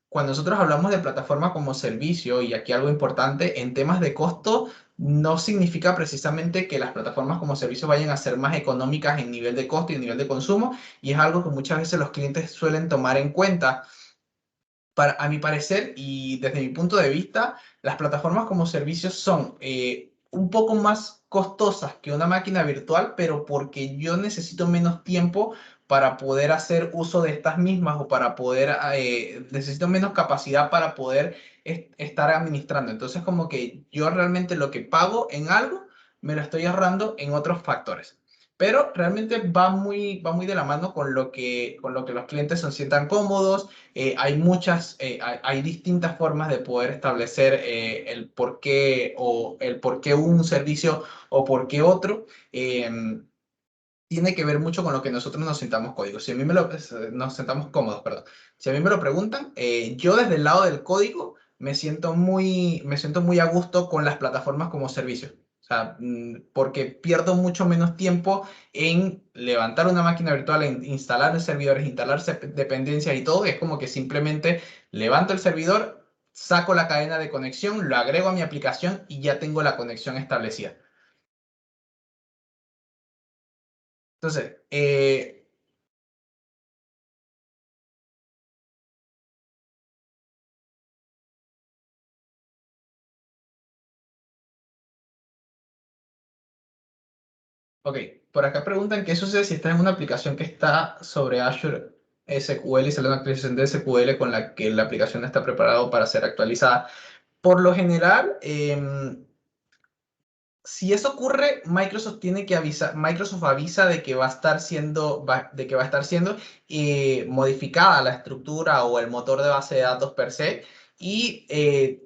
cuando nosotros hablamos de plataforma como servicio, y aquí algo importante, en temas de costo, no significa precisamente que las plataformas como servicio vayan a ser más económicas en nivel de costo y en nivel de consumo, y es algo que muchas veces los clientes suelen tomar en cuenta a mi parecer y desde mi punto de vista, las plataformas como servicios son un poco más costosas que una máquina virtual, pero porque yo necesito menos tiempo para poder hacer uso de estas mismas o necesito menos capacidad para poder estar administrando. Entonces, como que yo realmente lo que pago en algo, me lo estoy ahorrando en otros factores. Pero realmente va muy de la mano con lo que los clientes se sientan cómodos. Hay distintas formas de poder establecer el por qué o el por qué un servicio o por qué otro. Tiene que ver mucho con lo que nosotros nos sintamos códigos. Si a mí nos sentamos cómodos, perdón. Si a mí me lo preguntan, yo desde el lado del código me siento muy a gusto con las plataformas como servicio. O sea, porque pierdo mucho menos tiempo en levantar una máquina virtual, en instalar servidores, instalar dependencias y todo. Es como que simplemente levanto el servidor, saco la cadena de conexión, lo agrego a mi aplicación y ya tengo la conexión establecida. Entonces, ok, por acá preguntan qué sucede si estás en una aplicación que está sobre Azure SQL y sale una actualización de SQL con la que la aplicación no está preparada para ser actualizada. Por lo general, Si eso ocurre, Microsoft tiene que avisar, Microsoft avisa de que va a estar siendo, de que va a estar siendo modificada la estructura o el motor de base de datos per se, y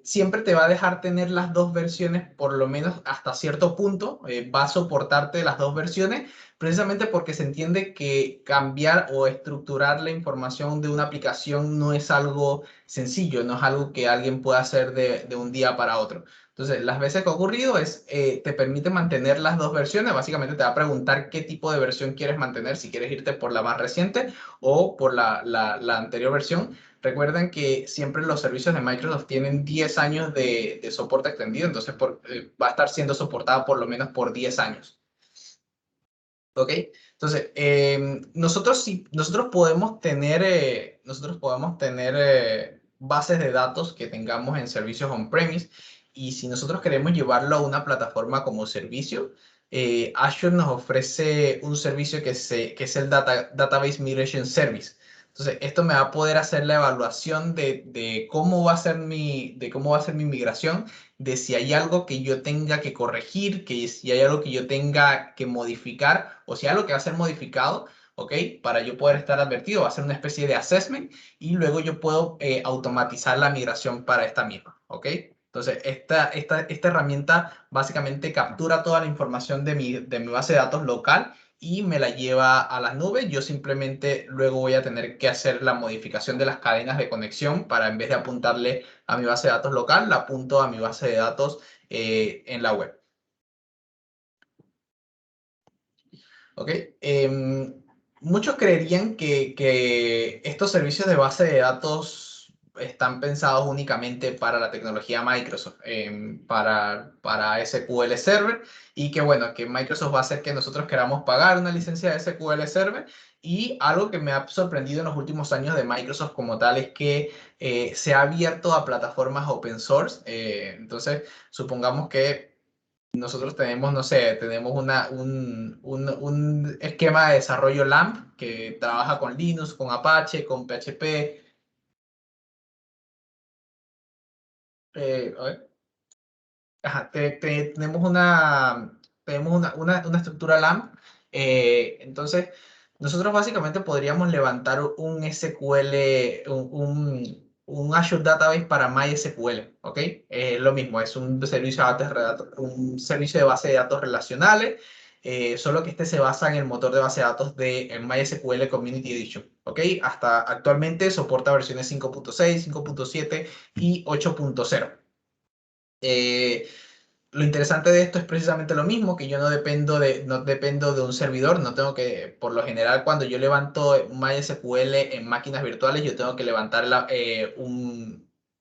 siempre te va a dejar tener las dos versiones, por lo menos hasta cierto punto, va a soportarte las dos versiones, precisamente porque se entiende que cambiar o estructurar la información de una aplicación no es algo sencillo, no es algo que alguien pueda hacer de un día para otro. Entonces, las veces que ha ocurrido es, te permite mantener las dos versiones. Básicamente te va a preguntar qué tipo de versión quieres mantener, si quieres irte por la más reciente o por la anterior versión. Recuerden que siempre los servicios de Microsoft tienen 10 años de soporte extendido, entonces va a estar siendo soportada por lo menos por 10 años. ¿Ok? Entonces, nosotros podemos tener bases de datos que tengamos en servicios on-premise, y si nosotros queremos llevarlo a una plataforma como servicio, Azure nos ofrece un servicio que es el Database Migration Service. Entonces, esto me va a poder hacer la evaluación de cómo va a ser de cómo va a ser mi migración, de si hay algo que yo tenga que corregir, que si hay algo que yo tenga que modificar o si hay algo que va a ser modificado, ¿ok? Para yo poder estar advertido, va a ser una especie de assessment y luego yo puedo automatizar la migración para esta misma, ¿ok? Entonces, esta herramienta básicamente captura toda la información de mi base de datos local y me la lleva a las nubes. Yo simplemente luego voy a tener que hacer la modificación de las cadenas de conexión para, en vez de apuntarle a mi base de datos local, la apunto a mi base de datos en la web. ¿Ok? Muchos creerían que estos servicios de base de datos están pensados únicamente para la tecnología Microsoft, para SQL Server, y que bueno, que Microsoft va a hacer que nosotros queramos pagar una licencia de SQL Server. Y algo que me ha sorprendido en los últimos años de Microsoft como tal es que se ha abierto a plataformas open source. Entonces, supongamos que nosotros tenemos, no sé, tenemos un esquema de desarrollo LAMP que trabaja con Linux, con Apache, con PHP. A ver, ajá, tenemos una estructura LAMP. Entonces, nosotros básicamente podríamos levantar un SQL, un Azure Database para MySQL, ¿ok? Lo mismo, es un servicio de base de datos relacionales, solo que este se basa en el motor de base de datos de el MySQL Community Edition, ¿ok? Hasta actualmente soporta versiones 5.6, 5.7 y 8.0. Lo interesante de esto es precisamente lo mismo, que yo no dependo de un servidor, no tengo que, por lo general, cuando yo levanto MySQL en máquinas virtuales, yo tengo que levantar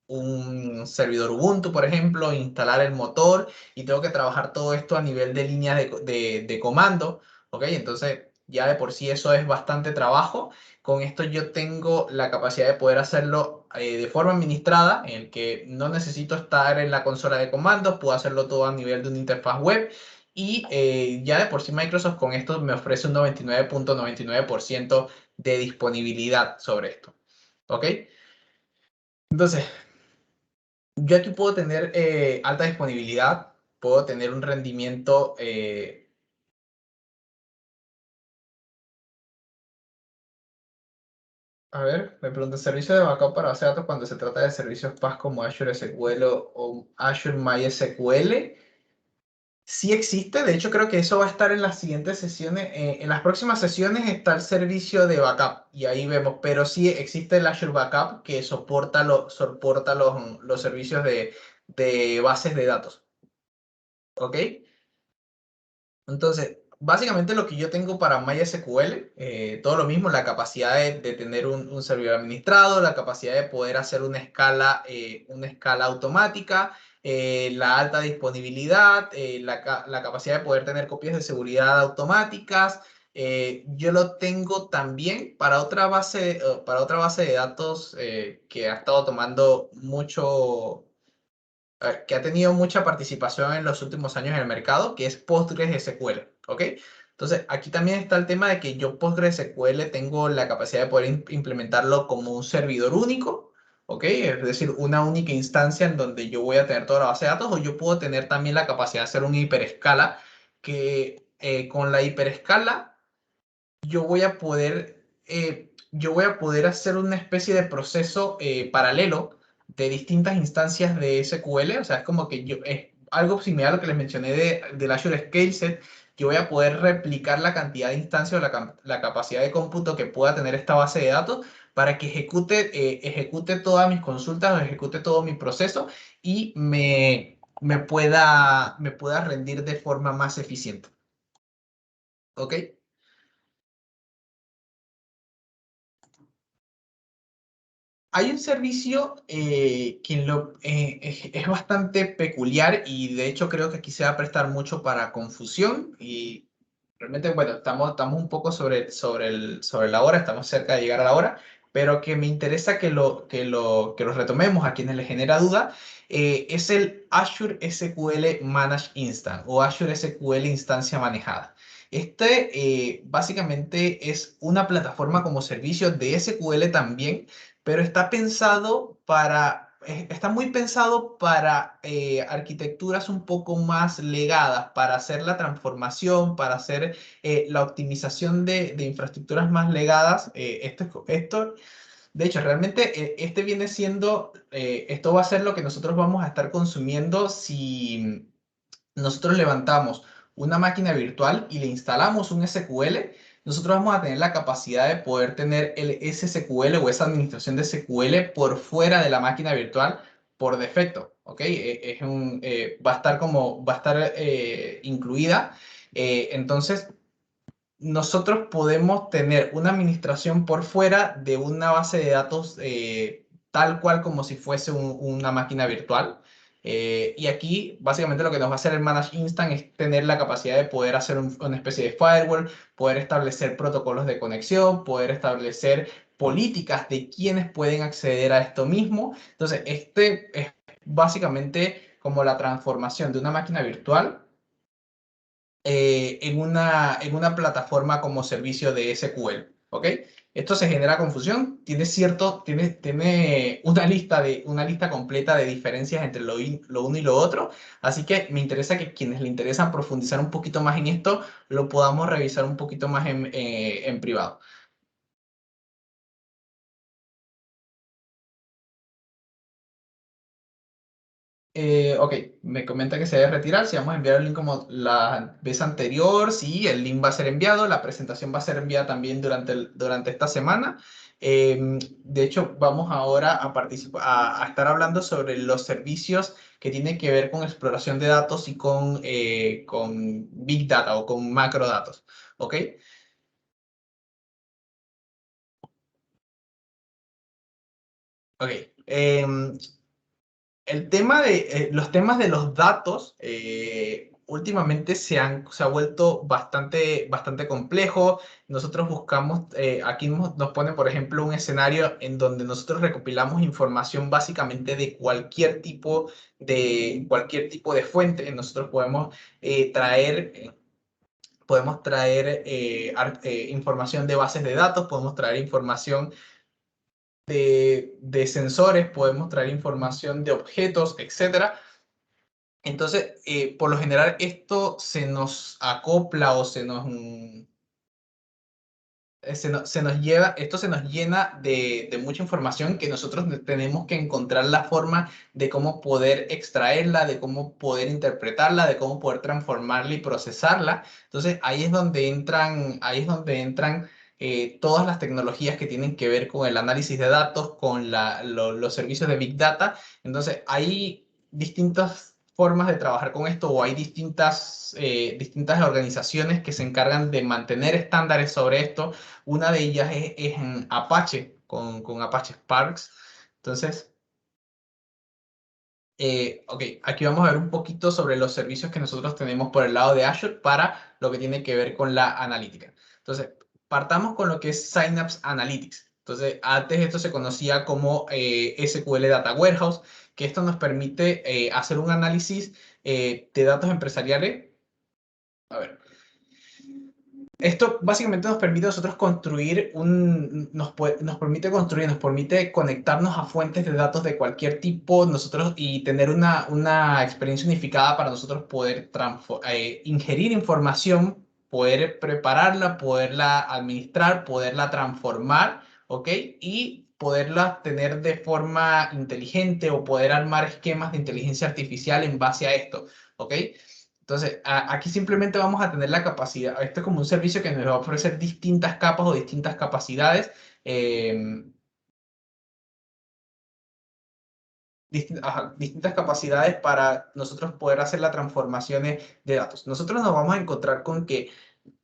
un servidor Ubuntu, por ejemplo, instalar el motor, y tengo que trabajar todo esto a nivel de líneas de comando, ¿ok? Entonces, ya de por sí eso es bastante trabajo. Con esto yo tengo la capacidad de poder hacerlo de forma administrada, en el que no necesito estar en la consola de comandos, puedo hacerlo todo a nivel de una interfaz web, y ya de por sí Microsoft con esto me ofrece un 99.99% de disponibilidad sobre esto. ¿Ok? Entonces, yo aquí puedo tener alta disponibilidad, puedo tener un rendimiento. A ver, me pregunta, ¿servicio de backup para base de datos cuando se trata de servicios PaaS como Azure SQL o Azure MySQL? Sí existe, de hecho creo que eso va a estar en las siguientes sesiones, en las próximas sesiones está el servicio de backup y ahí vemos, pero sí existe el Azure Backup que soporta los servicios de bases de datos, ¿ok? Entonces, básicamente lo que yo tengo para MySQL, todo lo mismo, la capacidad de tener un servidor administrado, la capacidad de poder hacer una escala automática, la alta disponibilidad, la capacidad de poder tener copias de seguridad automáticas. Yo lo tengo también para otra base de datos que ha estado tomando que ha tenido mucha participación en los últimos años en el mercado, que es PostgreSQL, ¿ok? Entonces, aquí también está el tema de que yo PostgreSQL tengo la capacidad de poder implementarlo como un servidor único, ¿ok? Es decir, una única instancia en donde yo voy a tener toda la base de datos, o yo puedo tener también la capacidad de hacer una hiperescala, que con la hiperescala yo voy a poder hacer una especie de proceso paralelo de distintas instancias de SQL. O sea, es como que es algo similar a lo que les mencioné del Azure Scale Set. Yo voy a poder replicar la cantidad de instancias o la capacidad de cómputo que pueda tener esta base de datos para que ejecute todas mis consultas o ejecute todo mi proceso y me pueda rendir de forma más eficiente. ¿Ok? Hay un servicio es bastante peculiar, y de hecho creo que aquí se va a prestar mucho para confusión, y realmente, bueno, estamos un poco sobre la hora, estamos cerca de llegar a la hora, pero que me interesa que lo retomemos a quienes les genera duda. Es el Azure SQL Managed Instance o Azure SQL Instancia Manejada. Básicamente es una plataforma como servicio de SQL también, pero está muy pensado para arquitecturas un poco más legadas, para hacer la transformación, para hacer la optimización de infraestructuras más legadas. De hecho, realmente esto va a ser lo que nosotros vamos a estar consumiendo si nosotros levantamos una máquina virtual y le instalamos un SQL. Nosotros vamos a tener la capacidad de poder tener ese SQL o esa administración de SQL por fuera de la máquina virtual por defecto, ¿ok? Va a estar incluida. Entonces, nosotros podemos tener una administración por fuera de una base de datos tal cual como si fuese una máquina virtual. Y aquí básicamente lo que nos va a hacer el Manage Instant es tener la capacidad de poder hacer una especie de firewall, poder establecer protocolos de conexión, poder establecer políticas de quiénes pueden acceder a esto mismo. Entonces, este es básicamente como la transformación de una máquina virtual en una plataforma como servicio de SQL, ¿ok? Esto se genera confusión, tiene una lista completa de diferencias entre lo uno y lo otro, así que me interesa que quienes le interesan profundizar un poquito más en esto, lo podamos revisar un poquito más en privado. Ok, me comenta que se debe retirar. Si vamos a enviar el link como la vez anterior, sí, el link va a ser enviado. La presentación va a ser enviada también durante esta semana. De hecho, vamos ahora a estar hablando sobre los servicios que tienen que ver con exploración de datos y con Big Data o con macrodatos. ¿Ok? Ok. Los temas de los datos últimamente se ha vuelto bastante complejo. Nosotros buscamos, aquí nos pone, por ejemplo, un escenario en donde nosotros recopilamos información básicamente de cualquier tipo de fuente. Nosotros podemos traer información de bases de datos, podemos traer información de sensores, podemos traer información de objetos, etcétera. Entonces, por lo general, esto se nos acopla o esto se nos llena de mucha información que nosotros tenemos que encontrar la forma de cómo poder extraerla, de cómo poder interpretarla, de cómo poder transformarla y procesarla. Entonces, ahí es donde entran todas las tecnologías que tienen que ver con el análisis de datos, con los servicios de Big Data. Entonces, hay distintas formas de trabajar con esto, o hay distintas organizaciones que se encargan de mantener estándares sobre esto. Una de ellas es en Apache, con Apache Sparks. Entonces, ok, aquí vamos a ver un poquito sobre los servicios que nosotros tenemos por el lado de Azure para lo que tiene que ver con la analítica. Entonces, partamos con lo que es Synapse Analytics. Entonces, antes esto se conocía como SQL Data Warehouse, que esto nos permite hacer un análisis de datos empresariales. A ver. Esto básicamente nos permite a nosotros construir nos permite conectarnos a fuentes de datos de cualquier tipo nosotros y tener una experiencia unificada para nosotros poder ingerir información, poder prepararla, poderla administrar, poderla transformar, ¿ok? Y poderla tener de forma inteligente o poder armar esquemas de inteligencia artificial en base a esto, ¿ok? Entonces, aquí simplemente vamos a tener la capacidad, esto es como un servicio que nos va a ofrecer distintas capas o distintas capacidades, eh, distintas capacidades para nosotros poder hacer las transformaciones de datos. Nosotros nos vamos a encontrar con que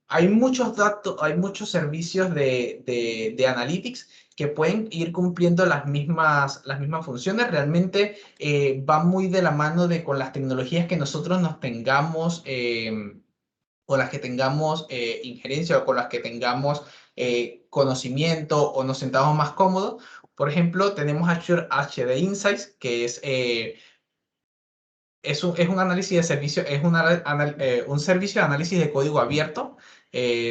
hay muchos datos, hay muchos servicios de analytics que pueden ir cumpliendo las mismas funciones. Realmente va muy de la mano de con las tecnologías que nosotros nos tengamos. Con las que tengamos injerencia o con las que tengamos conocimiento o nos sentamos más cómodos. Por ejemplo, tenemos Azure HD Insights, que es un análisis de servicio, es un servicio de análisis de código abierto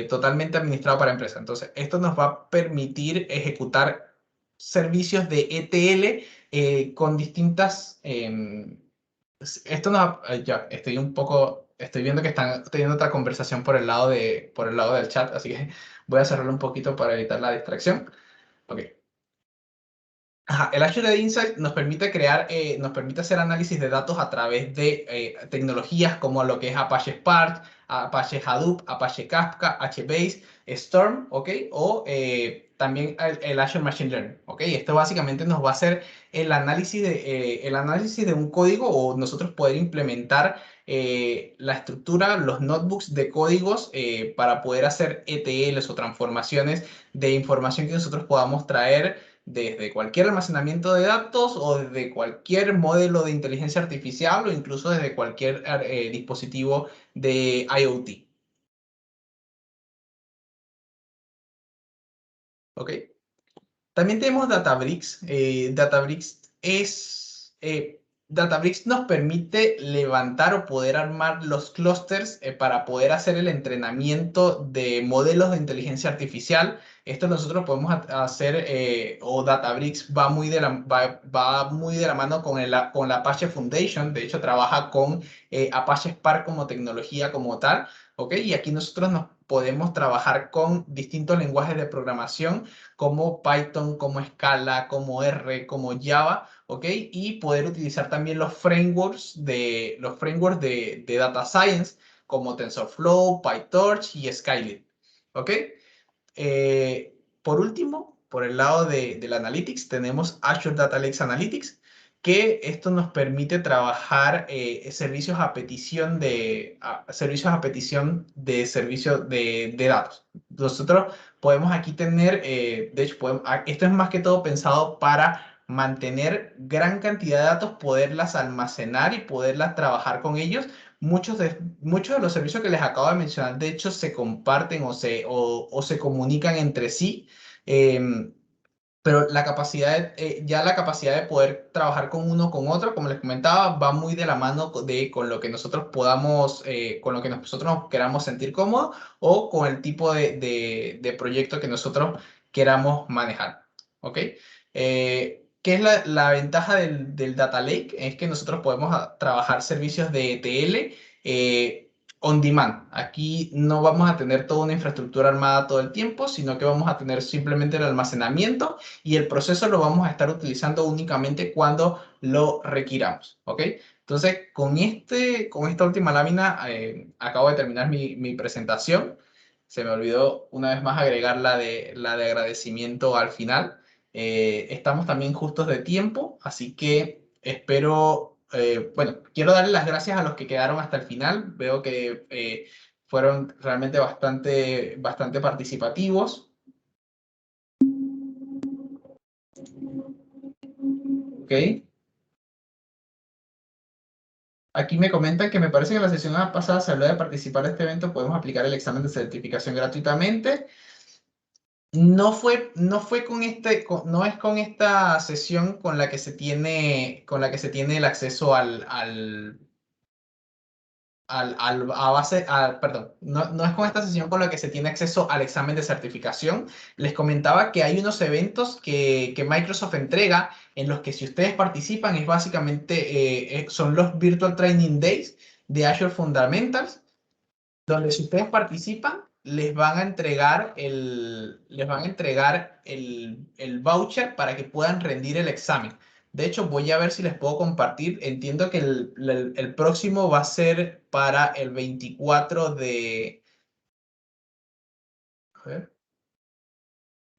totalmente administrado para empresas. Entonces, esto nos va a permitir ejecutar servicios de ETL con distintas esto no, ya, estoy viendo que están teniendo otra conversación por el lado del chat, así que voy a cerrarlo un poquito para evitar la distracción. Ok. Ajá, el Azure Insight nos permite hacer análisis de datos a través de tecnologías como lo que es Apache Spark, Apache Hadoop, Apache Kafka, HBase, Storm, ¿ok? O también el Azure Machine Learning, ¿ok? Esto básicamente nos va a hacer el análisis de un código o nosotros poder implementar la estructura, los notebooks de códigos para poder hacer ETLs o transformaciones de información que nosotros podamos traer desde cualquier almacenamiento de datos o desde cualquier modelo de inteligencia artificial o incluso desde cualquier dispositivo de IoT. ¿Ok? También tenemos Databricks. Databricks nos permite levantar o poder armar los clústeres para poder hacer el entrenamiento de modelos de inteligencia artificial. Esto nosotros podemos hacer, o Databricks va muy de la mano con la Apache Foundation. De hecho, trabaja con Apache Spark como tecnología como tal. ¿Ok? Y aquí nosotros nos podemos trabajar con distintos lenguajes de programación como Python, como Scala, como R, como Java, ¿ok? Y poder utilizar también los frameworks de Data Science como TensorFlow, PyTorch y Scikit, ¿ok? Por último, por el lado del Analytics, tenemos Azure Data Lakes Analytics, que esto nos permite trabajar servicios a petición de servicio de datos. Nosotros podemos aquí tener, de hecho, esto es más que todo pensado para mantener gran cantidad de datos, poderlas almacenar y poderlas trabajar con ellos. Muchos de los servicios que les acabo de mencionar, de hecho, se comparten o se comunican entre sí, em, pero ya la capacidad de poder trabajar con uno con otro, como les comentaba, va muy de la mano con lo que nosotros podamos, con lo que nosotros nos queramos sentir cómodos o con el tipo de proyecto que nosotros queramos manejar. ¿Ok? ¿Qué es la ventaja del Data Lake? Es que nosotros podemos trabajar servicios de ETL on demand. Aquí no vamos a tener toda una infraestructura armada todo el tiempo, sino que vamos a tener simplemente el almacenamiento y el proceso lo vamos a estar utilizando únicamente cuando lo requiramos, ¿ok? Entonces, con esta última lámina, acabo de terminar mi presentación. Se me olvidó una vez más agregar la de agradecimiento al final. Estamos también justos de tiempo, así que espero, bueno, quiero darle las gracias a los que quedaron hasta el final. Veo que fueron realmente bastante participativos. ¿Ok? Aquí me comentan que me parece que en la sesión pasada se habló de participar de este evento, podemos aplicar el examen de certificación gratuitamente. No es con esta sesión con la que se tiene el acceso perdón, no es con esta sesión con la que se tiene acceso al examen de certificación. Les comentaba que hay unos eventos que Microsoft entrega en los que si ustedes participan es básicamente, son los Virtual Training Days de Azure Fundamentals, donde si ustedes participan, les van a entregar el voucher para que puedan rendir el examen. De hecho, voy a ver si les puedo compartir. Entiendo que el próximo va a ser para el 24 de... A ver,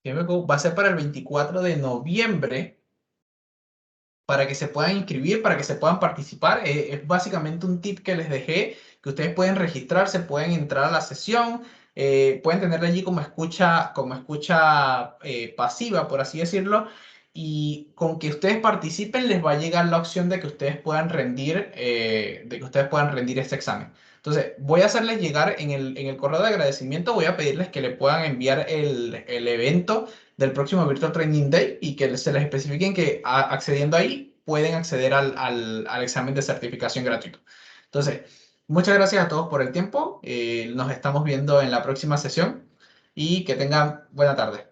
va a ser para el 24 de noviembre para que se puedan inscribir, para que se puedan participar. Es básicamente un tip que les dejé, que ustedes pueden registrarse, pueden entrar a la sesión, pueden tenerla allí como escucha pasiva, por así decirlo, y con que ustedes participen les va a llegar la opción de que ustedes puedan rendir este examen. Entonces, voy a hacerles llegar en el correo de agradecimiento, voy a pedirles que le puedan enviar el evento del próximo Virtual Training Day y que se les especifiquen que accediendo ahí pueden acceder al examen de certificación gratuito. Entonces, muchas gracias a todos por el tiempo. Nos estamos viendo en la próxima sesión y que tengan buena tarde.